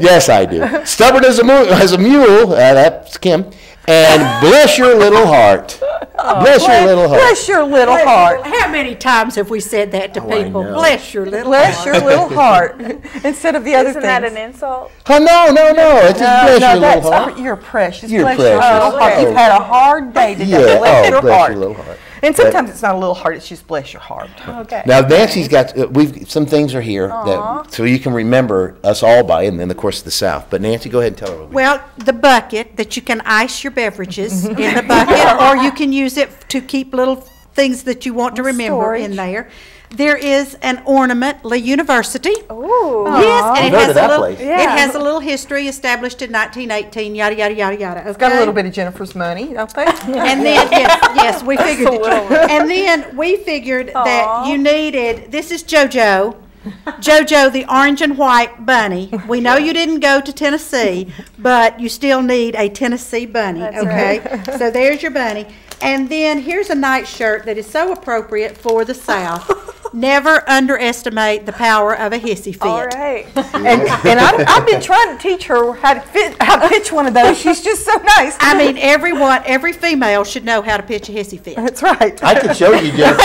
Yes, I do. Stubborn as a mule. That's Kim. And bless your little heart. Bless your little heart. Bless your little heart. How many times have we said that to I people? know. Bless your little Bless heart. your little heart. Instead of the other Isn't things. that an insult? Oh, no. It's just bless your that's, little heart. you're precious. You're bless your precious. little heart. Oh. You've had a hard day today. Yeah. Bless your Bless heart. your little heart. And sometimes it's not a little heart, it's just bless your heart. Okay. Now Nancy's got some things are here that so you can remember us all by, and then of course the South. But Nancy, go ahead and tell her. What Well, the bucket that you can ice your beverages in the bucket, or you can use it to keep little things that you want to remember in there. There is an ornament, Lee University. Ooh. Yes, and I've heard of that place. Yeah. it has a little history established in 1918, yada, yada, yada, yada. It's got a little bit of Jennifer's money, don't they? And then, yes, we figured a little that. And then we figured that Aw. you needed, this is JoJo. JoJo, the orange and white bunny. We know you didn't go to Tennessee, but you still need a Tennessee bunny, That's okay? So there's your bunny. And then here's a nightshirt that is so appropriate for the South. Never underestimate the power of a hissy fit. All right. And I've been trying to teach her how to pitch one of those. She's just so nice. I mean, every female should know how to pitch a hissy fit. That's right. I could show you, Jennifer,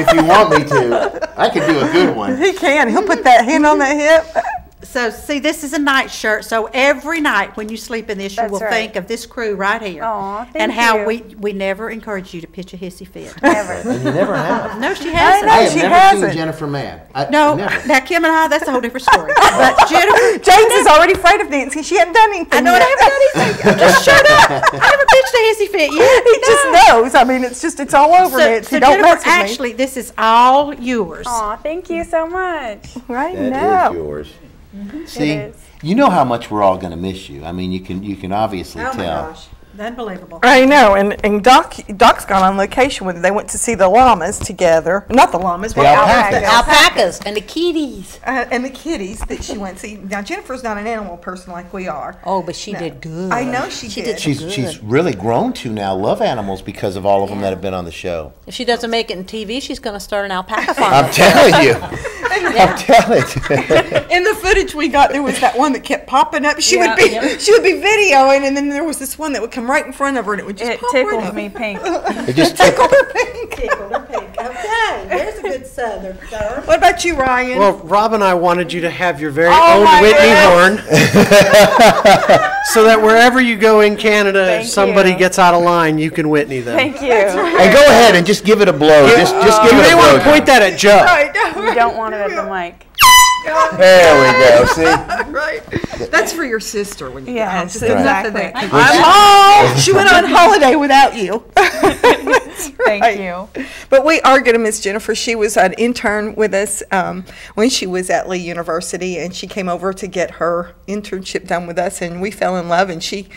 if you want me to. I could do a good one. He can. He'll put that hand on that hip. So, see, this is a nightshirt. So every night when you sleep in this, you That's will right. think of this crew right here. Aw, thank and how you. we never encourage you to pitch a hissy fit. Never. And you never have. No, she I hasn't. know. I have she never hasn't. seen Jennifer mad. No, Never. now Kim and I, that's a whole different story. But Jennifer, James is already afraid of Nancy. She hadn't done anything I know, and I yet. haven't done anything. Just shut up. I haven't pitched a hissy fit yet. He just knows. I mean, it's all over Nancy. So Don't Jennifer, mess with me. actually, this is all yours. Aw, thank you so much. Right That now. is yours. See, It is. you know how much we're all going to miss you. I mean, you can obviously Oh my tell. gosh, unbelievable. I know, and Doc's gone on location with. They went to see the llamas together. Not the llamas, but The alpacas. Alpacas and the kitties. and the kitties that she went to see. Now Jennifer's not an animal person like we are. Oh, but she did good. I know she did. She's really grown to now love animals because of all of them that have been on the show. If she doesn't make it in TV, she's going to start an alpaca farm. I'm telling you. I'm telling you. In the footage we got, there was that one that kept popping up. She Yeah, would be yeah. she would be videoing, and then there was this one that would come right in front of her, and it would just It pop right tickles up. me pink. It just Tickled her pink. Tickled her pink. Okay, there's a good southern. What about you, Ryan? Well, Rob and I wanted you to have your very Oh own my Whitney goodness. horn, so that wherever you go in Canada, Thank if somebody you. gets out of line, you can Whitney them. Thank you. and go ahead and just give it a blow. Just give You it may a want blow. to point that at Joe. Right, You don't want it at the mic. There we go. See. right. That's for your sister when you get home. Yes, Just nothing exactly. there. I'm home. She went on holiday without you. That's Thank right. you. But we are going to miss Jennifer. She was an intern with us when she was at Lee University, and she came over to get her internship done with us, and we fell in love, and she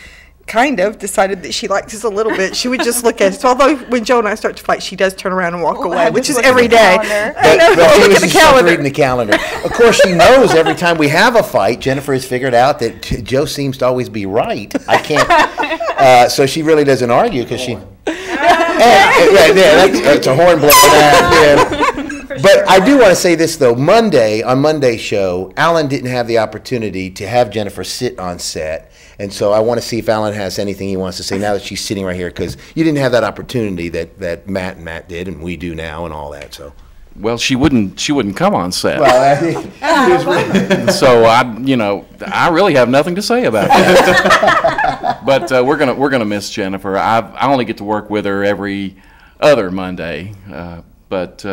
kind of decided that she liked us a little bit. She would just look at us. Although when Joe and I start to fight, she does turn around and walk away, which is look at every the day. calendar. I know. But she Look was at the just stuck calendar. reading the calendar. Of course, she knows every time we have a fight, Jennifer has figured out that Joe seems to always be right. I can't. So she really doesn't argue because she. That's a horn blow. But I do want to say this though. On Monday's show, Alan didn't have the opportunity to have Jennifer sit on set. And so I want to see if Alan has anything he wants to say now that she's sitting right here, because you didn't have that opportunity that Matt and Matt did and we do now and all that. So Well, she wouldn't come on set. Well, So I really have nothing to say about that. But we're gonna miss Jennifer. I only get to work with her every other Monday, but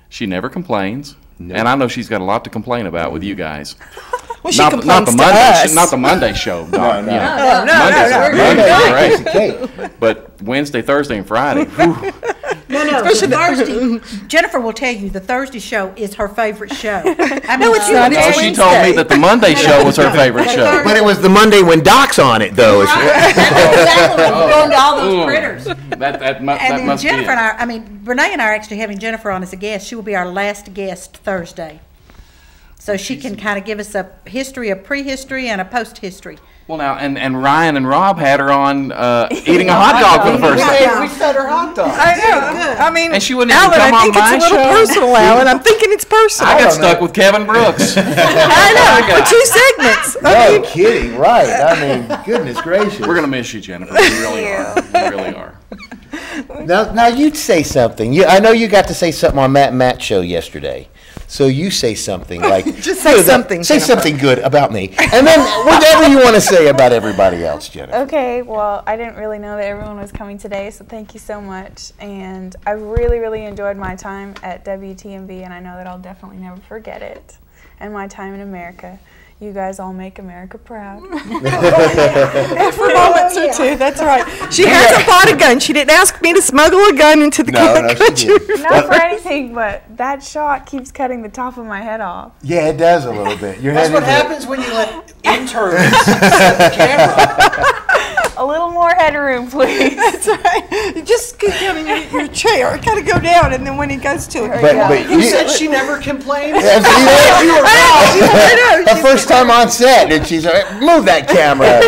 she never complains, and I know she's got a lot to complain about with you guys. Well, she not complains the to Monday, us. Not the Monday show. No. Monday's Great. But Wednesday, Thursday, and Friday. Whew. No, the Thursday, Jennifer will tell you the Thursday show is her favorite show. I mean, it's not. No, she told me that the Monday show was her favorite show. but it was the Monday when Doc's on it, though. exactly. We're going to all those critters. That And then must Jennifer be it. and Renee and I are actually having Jennifer on as a guest. She will be our last guest Thursday. So she can kind of give us a history, a prehistory, and a post-history. Well, now, and Ryan and Rob had her on eating a hot dog for the first time. We fed her hot dogs. I know. I mean, And she wouldn't even Alan, come I on think my it's a little show. personal, Alan. I'm thinking it's personal. I got stuck with Kevin Brooks. I know, for 2 segments. No kidding, right? I mean, goodness gracious. We're going to miss you, Jennifer. We really are. We really are. Now you'd say something. I know you got to say something on Matt and Matt's show yesterday. So you say something like, Just say something, Say Jennifer. something good about me, and then whatever you want to say about everybody else, Jennifer. Okay, well, I didn't really know that everyone was coming today, so thank you so much. And I really, really enjoyed my time at WTMB, and I know that I'll definitely never forget it. And my time in America. You guys all make America proud. And for moments or two, that's right. She hasn't bought a gun. She didn't ask me to smuggle a gun into the country. she didn't. Not for anything, but that shot keeps cutting the top of my head off. Yeah, it does a little bit. Your That's head what is a- happens when you let interns set the camera. A little more headroom, please. That's right. You just scoot down in your chair. Kind of go down, and then when he goes to it. But You said she never complained. Yeah, see that? I know. Her first time on set, and she's like, move that camera.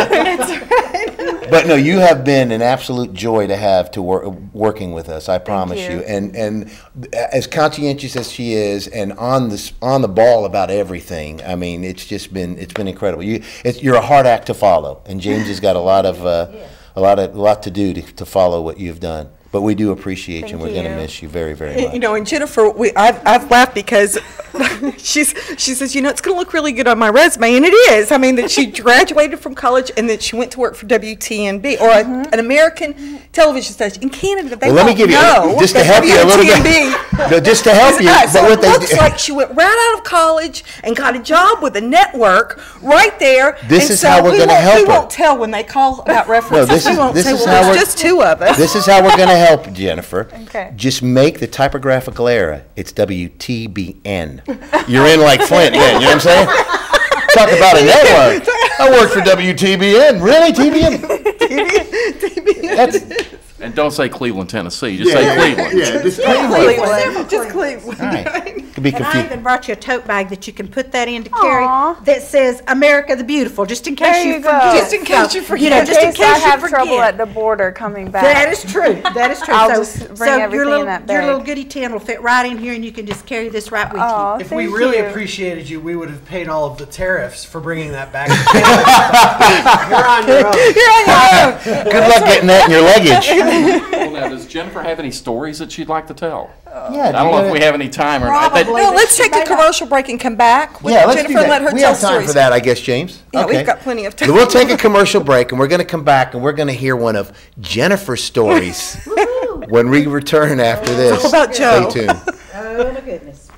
But no, you have been an absolute joy to have to working with us. I promise you. And as conscientious as she is, and on the ball about everything. I mean, it's been incredible. You're a hard act to follow, and James has got a lot to do to follow what you've done. But we do appreciate you, and we're going to miss you very, very much. You know, and Jennifer, I've laughed because she says, it's going to look really good on my resume, and it is. I mean, that she graduated from college and that she went to work for WTNB, or an American television station in Canada. They Well, let me give you just to help you a little bit. Just to help you. So it looks like she went right out of college and got a job with a network right there. This is how we're going to help her. We won't tell when they call about references. We won't say, well, there's just 2 of us. This is how we're going to help, Jennifer. Okay. Just make the typographical error. It's WTBN. You're in like Flint then, you know what I'm saying? Talk about a network. I work for WTBN. Really, TBN? TBN. And don't say Cleveland, Tennessee. Just say Cleveland. Yeah, just Cleveland. Just Cleveland. All right. Could be And I confused. even brought you a tote bag that you can put that in to carry Aw. that says America the Beautiful, just in case There you you forget. go. Just in case you forget. In just in case case I you have forget. trouble at the border coming back. That is true. That is true. I'll so, just bring so everything your in little, that your bag. little goodie tin will fit right in here, and you can just carry this right with Aw, If we thank really you. appreciated you, we would have paid all of the tariffs for bringing that back to Canada. You're on your own. Good luck getting that in your luggage. Well, now, does Jennifer have any stories that she'd like to tell? Yeah, I don't know if we have any time or not. Probably. No, let's take a commercial break and come back with Yeah, let's Jennifer do and let that. her We tell have time stories. for that, I guess, James. Yeah, Okay. we've got plenty of time. We'll take a commercial break, and we're going to come back, and we're going to hear one of Jennifer's stories when we return after this. all about Joe. Stay tuned. Oh, my goodness.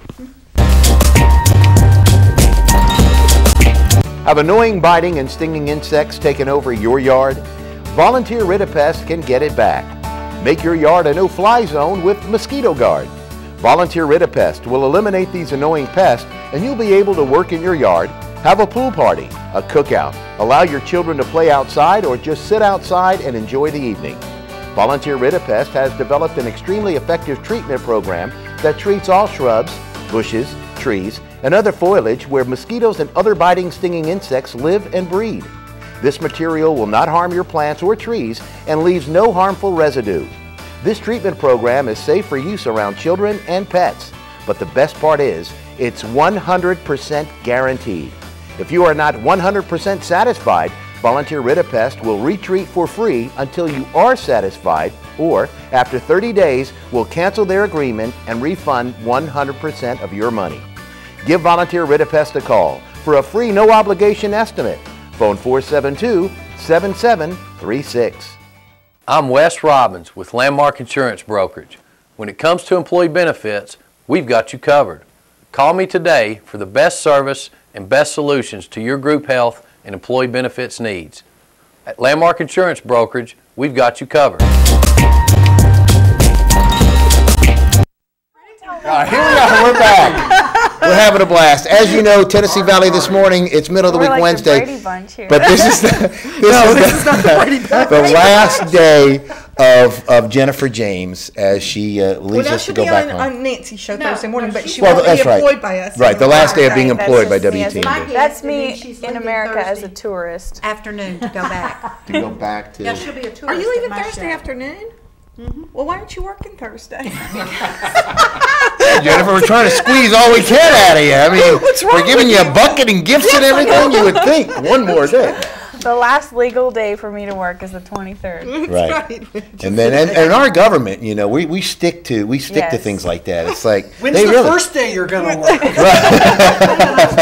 Have annoying biting and stinging insects taken over your yard? Volunteer Ritapest can get it back. Make your yard a no-fly zone with Mosquito Guard. Volunteer Ritapest will eliminate these annoying pests, and you'll be able to work in your yard, have a pool party, a cookout, allow your children to play outside, or just sit outside and enjoy the evening. Volunteer Ritapest has developed an extremely effective treatment program that treats all shrubs, bushes, trees, and other foliage where mosquitoes and other biting, stinging insects live and breed. This material will not harm your plants or trees and leaves no harmful residue. This treatment program is safe for use around children and pets, but the best part is it's 100% guaranteed. If you are not 100% satisfied, Volunteer Ridipest will retreat for free until you are satisfied, or after 30 days, will cancel their agreement and refund 100% of your money. Give Volunteer Ridipest a call for a free no-obligation estimate. Phone 472-7736. I'm Wes Robbins with Landmark Insurance Brokerage. When it comes to employee benefits, we've got you covered. Call me today for the best service and best solutions to your group health and employee benefits needs. At Landmark Insurance Brokerage, we've got you covered. All right, here we are. We're back. We're having a blast. As you know, Tennessee Valley this morning, it's middle of the week like Wednesday. The Brady Bunch here. But this is the last day of Jennifer James as she leaves us to go back home. on Nancy's show Thursday morning, but she Well, won't be that's right. employed by us. Right, the last day of being Right, that's employed by just me as WTMB. That's And then me she's in leaving America as a Thursday tourist. afternoon to go back. To go back to. Yeah, she'll be a tourist. Are you leaving at my Thursday show. afternoon? Well, why aren't you working Thursday? Jennifer, we're trying to squeeze all we can out of you. I mean, we're giving you a bucket and gifts and everything. You would think one more day. The last legal day for me to work is the 23rd. Right. And then, and our government, you know, we stick to Yes. things like that. It's like When's they the really. first day you're gonna work? Right. I've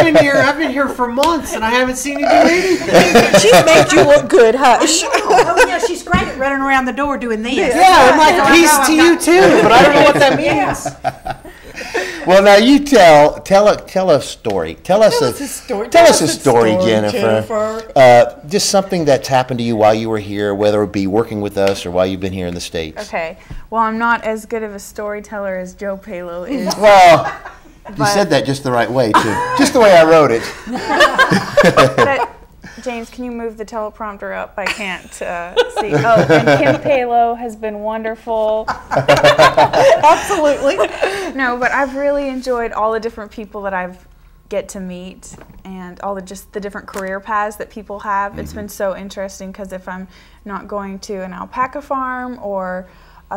been here for months and I haven't seen you do anything. She's made you look good, Hush. Oh, yeah, she's great at running around the door doing this. Yeah, I'm like, peace to you too, but I don't know what that means. Well, now you tell a story. Tell us a story, Jennifer. Just something that's happened to you while you were here, whether it be working with us or while you've been here in the States. Okay. Well, I'm not as good of a storyteller as Joe Palo is. Well, you said that just the right way, too. Just the way I wrote it. But, James, can you move the teleprompter up? I can't see. Oh, and Kim Palo has been wonderful. Absolutely. No, but I've really enjoyed all the different people that I've get to meet and all the different career paths that people have. It's been so interesting because if I'm not going to an alpaca farm or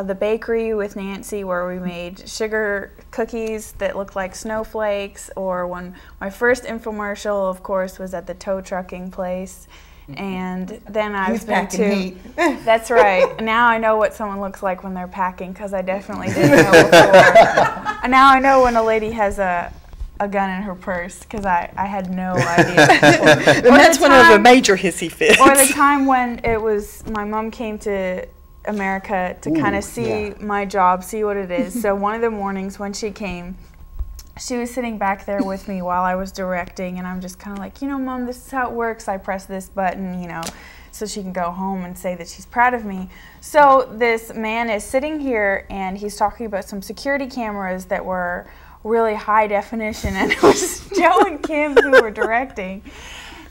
the bakery with Nancy where we made sugar cookies that looked like snowflakes, or when my first infomercial, of course, was at the tow trucking place. And then I've been to, that's right. Now I know what someone looks like when they're packing because I definitely didn't know before. And now I know when a lady has a gun in her purse because I had no idea. And that's one of the major hissy fits. Or the time when it was my mom came to America to kind of see my job, see what it is. So one of the mornings when she came, she was sitting back there with me while I was directing, and I'm just kind of like, you know, Mom, this is how it works. I press this button, you know, so she can go home and say that she's proud of me. So this man is sitting here, and he's talking about some security cameras that were really high definition, and it was Joe and Kim who were directing.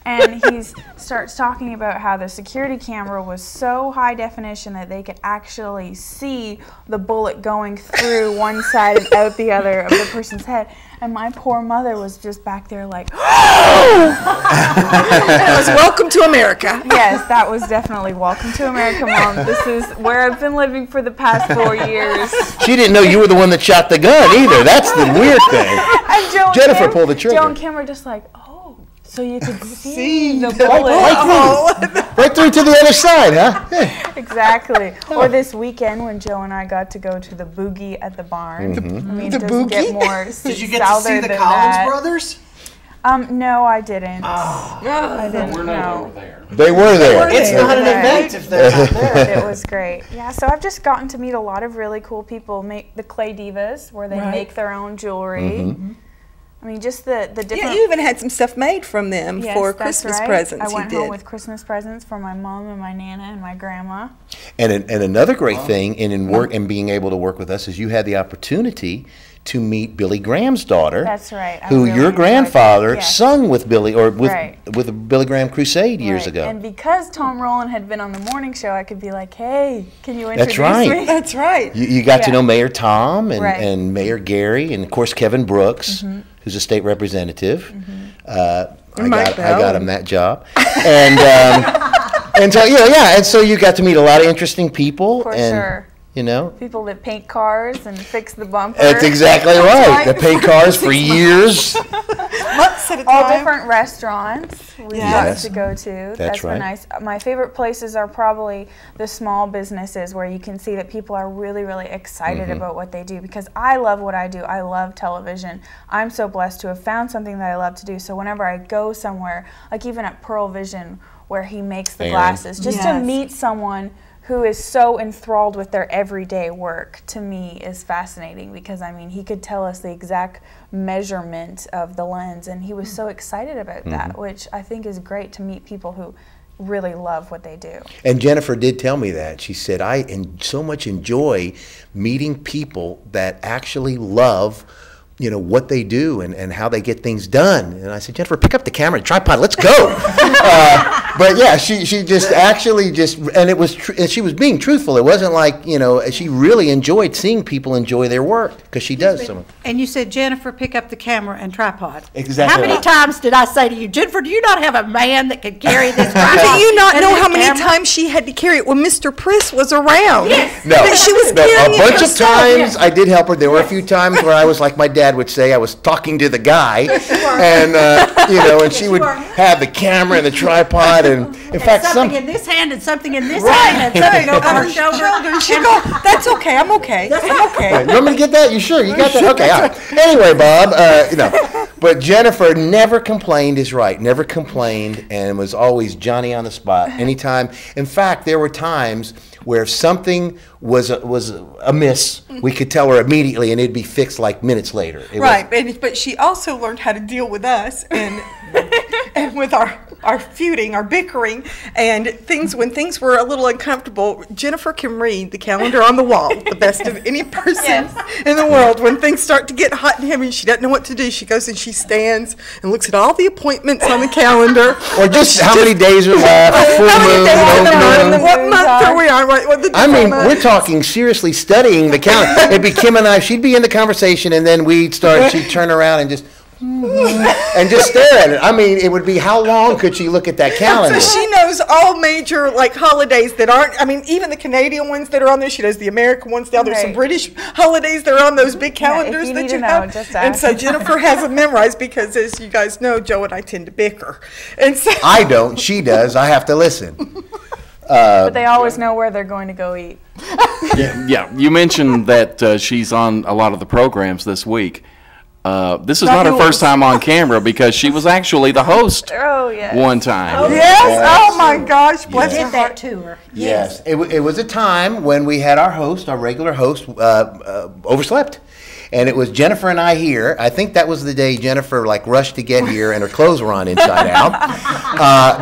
And he starts talking about how the security camera was so high definition that they could actually see the bullet going through one side and out the other of the person's head. And my poor mother was just back there like, That was welcome to America. yes, that was definitely welcome to America, Mom. This is where I've been living for the past 4 years. She didn't know you were the one that shot the gun either. That's the weird thing. And Joe and Jennifer Kim, pulled the trigger. Joe and Kim were just like, oh. So you could see the bullet. Right through to the other side, huh? Yeah. Exactly. Or this weekend when Joe and I got to go to the boogie at the barn. I mean, The it doesn't get boogie? more Did you get to see the than Collins that. brothers? No, I didn't. Oh. I didn't. We're No. not over there. They were there. It's not an event if they're not there. It was great. Yeah, so I've just gotten to meet a lot of really cool people. Make the Clay Divas, where they make their own jewelry. I mean, just the different. Yeah, you even had some stuff made from them Yes, for that's Christmas right. presents. I went you home did. with Christmas presents for my mom and my Nana and my grandma. And another great thing in work and being able to work with us is you had the opportunity to meet Billy Graham's daughter. That's right. I Who really your enjoyed grandfather that. Yes. sung with Billy or with Right. with the Billy Graham Crusade years Right. ago. And because Tom Rowland had been on the morning show, I could be like, hey, can you introduce right. me? That's right. You got to Yeah. know Mayor Tom and, Right. and Mayor Gary and of course Kevin Brooks, who's a state representative. I got him that job, and so and so you got to meet a lot of interesting people. For and sure. you know? People that paint cars and fix the bumper. That's exactly right. They paint cars for years. Months at a time. All different restaurants we Yes. love to go to. That's been right. nice. My favorite places are probably the small businesses where you can see that people are really, really excited about what they do, because I love what I do. I love television. I'm so blessed to have found something that I love to do. So whenever I go somewhere, like even at Pearl Vision where he makes the Aaron. glasses, just to Yes. meet someone who is so enthralled with their everyday work, to me is fascinating, because I mean he could tell us the exact measurement of the lens, and he was so excited about that, which I think is great, to meet people who really love what they do. And Jennifer did tell me that. She said, I so much enjoy meeting people that actually love, you know, what they do and how they get things done. And I said, Jennifer, pick up the camera and tripod, let's go. But yeah, she just actually just, and it was, and she was being truthful. It wasn't like, you know, she really enjoyed seeing people enjoy their work, because she does so much. And you said, Jennifer, pick up the camera and tripod. Exactly How many right. times did I say to you, Jennifer, do you not have a man that can carry this tripod? Do you not and know this how many camera? times she had to carry it when Mr. Priss was around? Yes. No, But she was no, carrying a it bunch of herself. times I did help her. There were a few times where I was, like my dad would say, I was talking to the guy, and you know, and she would have the camera and the tripod, and in fact, Something in this hand and something in this hand and something over her shoulder. She go, that's okay, I'm okay. I'm okay. Right, you want me to get that? You sure? You got that? Okay, all right. Anyway, Bob, you know, but Jennifer never complained is right. Never complained, and was always Johnny on the spot. Anytime. In fact, there were times where if something was amiss, we could tell her immediately, and it'd be fixed like minutes later. It Right, but she also learned how to deal with us and with our feuding, our bickering, and things when things were a little uncomfortable. Jennifer can read the calendar on the wall the best of any person in the world. When things start to get hot and heavy, she doesn't know what to do. She goes and she stands and looks at all the appointments on the calendar. Or just how many days are left, full moon, no moon. What month are we on? What the I mean, different we're months? talking seriously studying the calendar. It'd be Kim and I, she'd be in the conversation, and then we'd start, she'd turn around and just stare at it. I mean, it would be, how long could she look at that calendar? So she knows all major like holidays that aren't, I mean, even the Canadian ones that are on there. She knows the American ones. Now there's some Right. British holidays that are on those big calendars you that need you to know, have. just And ask. so Jennifer has them memorized because, as you guys know, Joe and I tend to bicker. And so I don't, she does. I have to listen. But they always know where they're going to go eat. Yeah, you mentioned that she's on a lot of the programs this week. This is not her first time on camera, because she was actually the host Oh, yeah. one time. yes, oh my gosh, bless Did her that heart. to her. Yes. It was a time when we had our host, our regular host, overslept. And it was Jennifer and I here. I think that was the day Jennifer like rushed to get here and her clothes were on inside out.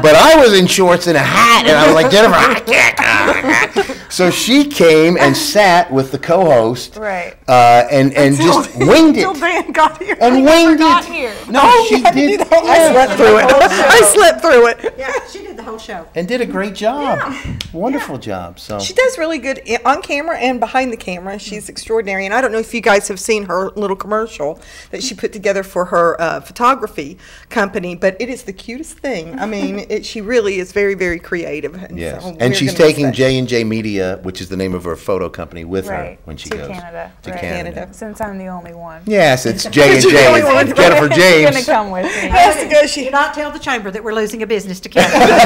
But I was in shorts and a hat, and I was like, Jennifer, I can't come. So she came and sat with the co-host, Right. and just winged Until it. Dan got here. And winged got it. here. No, she You had to do did. the whole- I slept through it. I slept through it. Yeah, she did the whole show. And did a great job. Wonderful job. So She does really good on camera and behind the camera. She's extraordinary. And I don't know if you guys have seen her little commercial that she put together for her photography company, but it is the cutest thing. I mean, she really is very, very creative. And yes, so and we're she's gonna miss taking that. J&J Media, which is the name of her photo company, with her Right. when she To goes Canada. to Right. Canada. Since I'm the only one. Yes, it's J&J. She's the only one. It's Jennifer She's James. gonna come with me. Has to go. She Do not tell the chamber that we're losing a business to Canada.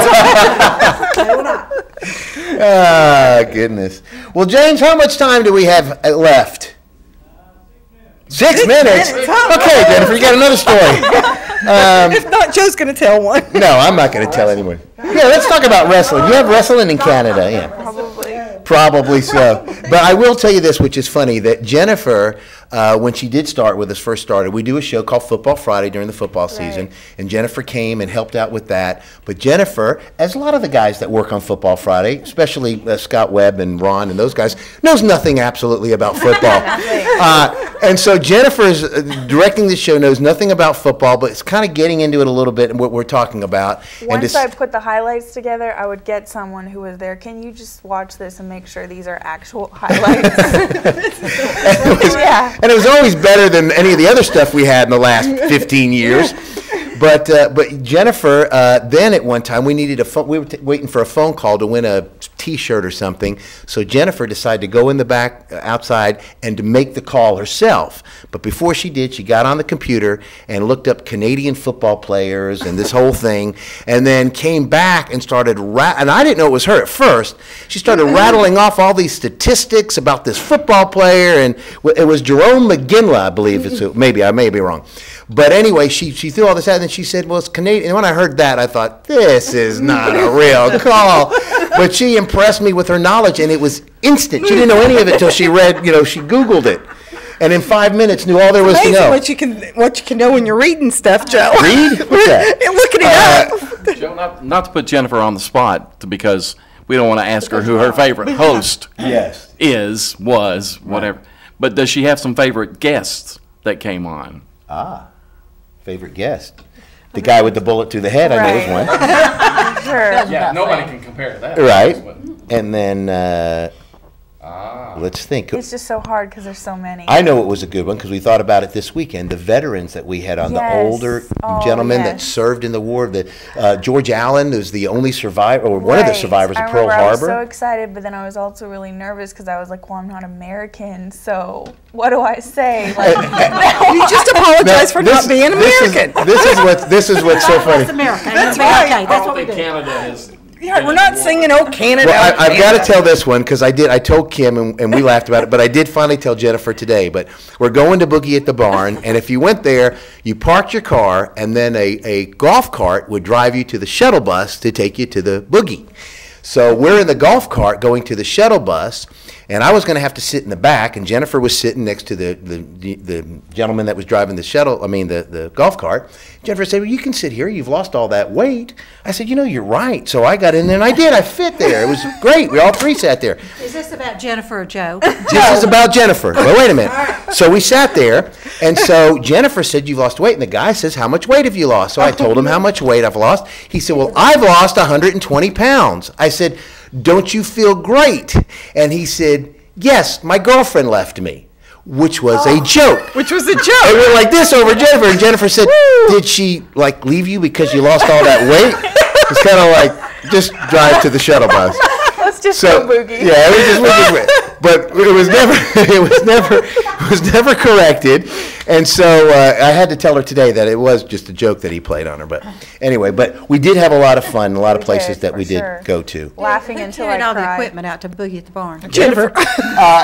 No, not. Ah, goodness. Well, James, how much time do we have left? 6 minutes. Okay, Jennifer, you got another story. if not, Joe's going to tell one. No, I'm not going to tell anyone. Yeah, let's talk about wrestling. You have wrestling in Canada, yeah. Probably so. But I will tell you this, which is funny, that Jennifer, when she did start with us, first started, we do a show called Football Friday during the football season, and Jennifer came and helped out with that. But Jennifer, as a lot of the guys that work on Football Friday, especially Scott Webb and Ron and those guys, knows nothing absolutely about football. And so Jennifer's directing the show, knows nothing about football, but it's kind of getting into it a little bit and what we're talking about. Once I put the highlights together, I would get someone who was there. Can you just watch this and make sure these are actual highlights? Yeah. And it was always better than any of the other stuff we had in the last 15 years. But Jennifer, then at one time we needed a phone. We were waiting for a phone call to win a T-shirt or something. So Jennifer decided to go in the back outside and to make the call herself. But before she did, she got on the computer and looked up Canadian football players and this whole thing, and then came back and started and I didn't know it was her at first. She started rattling off all these statistics about this football player, and it was Jerome McGinley, I believe. Maybe I may be wrong. But anyway, she threw all this out, and then she said, well, it's Canadian. And when I heard that, I thought, this is not a real call. But she impressed me with her knowledge, and it was instant. She didn't know any of it until she read, she Googled it. And in 5 minutes knew all there was to know. What you can know when you're reading stuff, Joe. Read? What's that? You're looking it up. Joe, not to put Jennifer on the spot, because we don't want to ask her who her favorite host was, whatever. But does she have some favorite guests that came on? Favorite guest. The guy with the bullet through the head, I know is one. Sure. Yeah, nobody can compare to that. Right. And then, let's think. It's just so hard because there's so many. I know it was a good one because we thought about it this weekend. The veterans that we had on, the older gentlemen that served in the war. George Allen was the only survivor, or one of the survivors of Pearl Harbor. I was so excited, but then I was also really nervous because I was like, well, I'm not American, so what do I say? Like, you just apologize for not being American. This is what's so funny. That's America. That's right. Okay, that's what we do. Canada is. Yeah, we're not singing "Oh Canada." Well, I've got to tell this one because I told Kim and we laughed about it, but I did finally tell Jennifer today. But we're going to Boogie at the Barn, and if you went there, you parked your car, and then a golf cart would drive you to the shuttle bus to take you to the Boogie. So we're in the golf cart going to the shuttle bus, and I was going to have to sit in the back, and Jennifer was sitting next to the gentleman that was driving the golf cart. Jennifer said, well, you can sit here. You've lost all that weight. I said, you're right. So I got in there, and I did. I fit there. It was great. We all three sat there. Is this about Jennifer or Joe? This is about Jennifer. Well, wait a minute. So we sat there, and so Jennifer said, you've lost weight. And the guy says, how much weight have you lost? So I told him how much weight I've lost. He said, well, I've lost 120 pounds. I said, don't you feel great? And he said, yes, my girlfriend left me. Which was a joke. Which was a joke. And we're like this over Jennifer. And Jennifer said, did she leave you because you lost all that weight? It's kind of like, just drive to the shuttle bus. let's just go Boogie. Yeah, we just but it was never corrected. And so I had to tell her today that it was just a joke that he played on her. But anyway, but we did have a lot of fun, a lot of places that we did go to. Laughing until I cried. all the equipment out to Boogie at the Barn? Jennifer.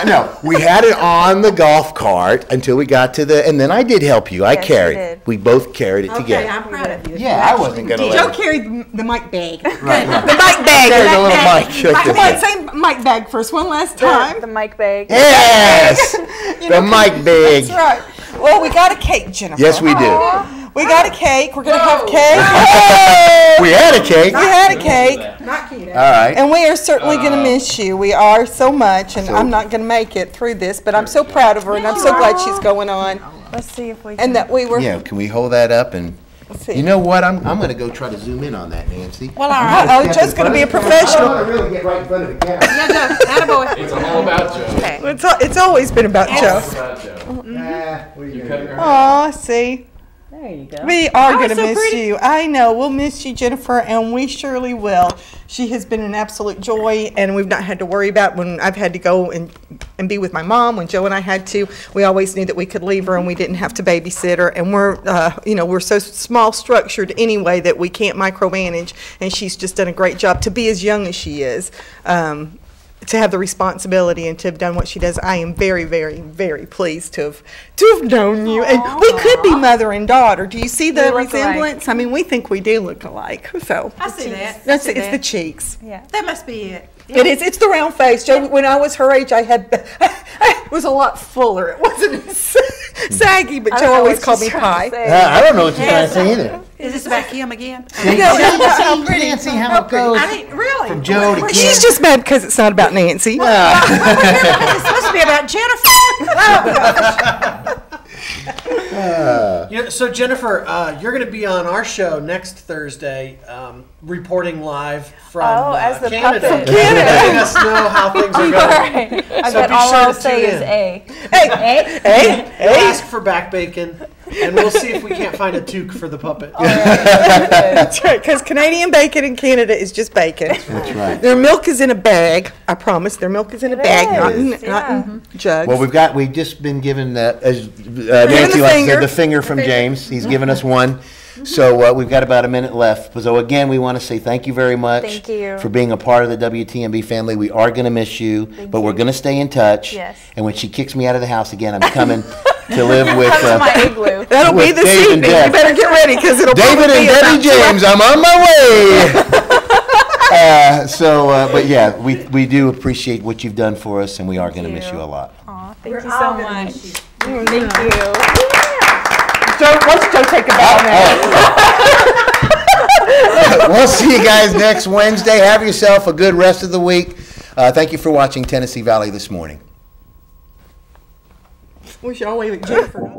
No, we had it on the golf cart until we got to and then I did help you. I carried. You did. We both carried it together. Okay, I'm proud of you. Yeah, I wasn't going to Joe let carried the mic bag. Right. The mic bag. Carried a little mic. Come on, say mic bag first, one last time. The mic bag. Yes! The mic bag. That's right. Well, we got a cake, Jennifer. Yes, we do. We got a cake. We're going to have cake. We had a cake. We had a cake. Not cute. All right. And we are certainly going to miss you. We are so much, and I'm not going to make it through this, but I'm so proud of her, and I'm so glad she's going on. Let's see if we can. And that we were. Yeah, can we hold that up and... Let's see. You know what? I'm going to go try to zoom in on that, Nancy. Well, all right. Oh, Joe's going to be a professional. I want to really get right in front of the camera. Yeah, Joe, attaboy. It's all about Joe. Okay. It's always been about Joe. It's about Joe. You cutting her hair? Aw, see. There you go. We are going to so miss pretty. you. I know. We'll miss you, Jennifer, and we surely will. She has been an absolute joy, and we've not had to worry about when I've had to go and be with my mom. When Joe and I had to, we always knew that we could leave her and we didn't have to babysit her. And we're so small structured anyway that we can't micromanage. And she's just done a great job to be as young as she is. To have the responsibility and to have done what she does, I am very, very, very pleased to have known you. And we could be mother and daughter. Do you see the look alike. resemblance? I mean, we think we do look alike. So I see that. it's the cheeks. Yeah. That must be it. It is. It's the round face. Joe, when I was her age, it was a lot fuller. It wasn't as saggy, but Joe always called me pie. I don't know what you're trying to say either. Is this about Kim again? Nancy, how it goes I didn't really. from Joe to Kim. She's just mad because it's not about Nancy. It's supposed to be about Jennifer. So Jennifer, you're going to be on our show next Thursday, reporting live from as the Canada. puppet. Letting us know how things are going. Right. I So bet be all sure I'll to say tune is in. A. Hey, You'll ask for back bacon. And we'll see if we can't find a toque for the puppet. That's right, because Canadian bacon in Canada is just bacon. That's right. Their milk is in a bag. I promise. Their milk is in a bag, not in jugs. Well, we've just been given, as Nancy likes to say, the finger from James. He's given us one. So we've got about a minute left. So again, we want to say thank you very much Thank you. for being a part of the WTMB family. We are going to miss you, but we're going to stay in touch. Yes. And when she kicks me out of the house again, I'm coming to live with my igloo. That'll be this Dave evening. You better get ready because it'll David probably and be Debbie about James. I'm on my way. But yeah, we do appreciate what you've done for us, and we are going to miss you a lot. Aw, thank you so much. Thank you. Let's Joe take a bow now. We'll see you guys next Wednesday. Have yourself a good rest of the week. Thank you for watching Tennessee Valley This Morning. We should all wave at Jennifer.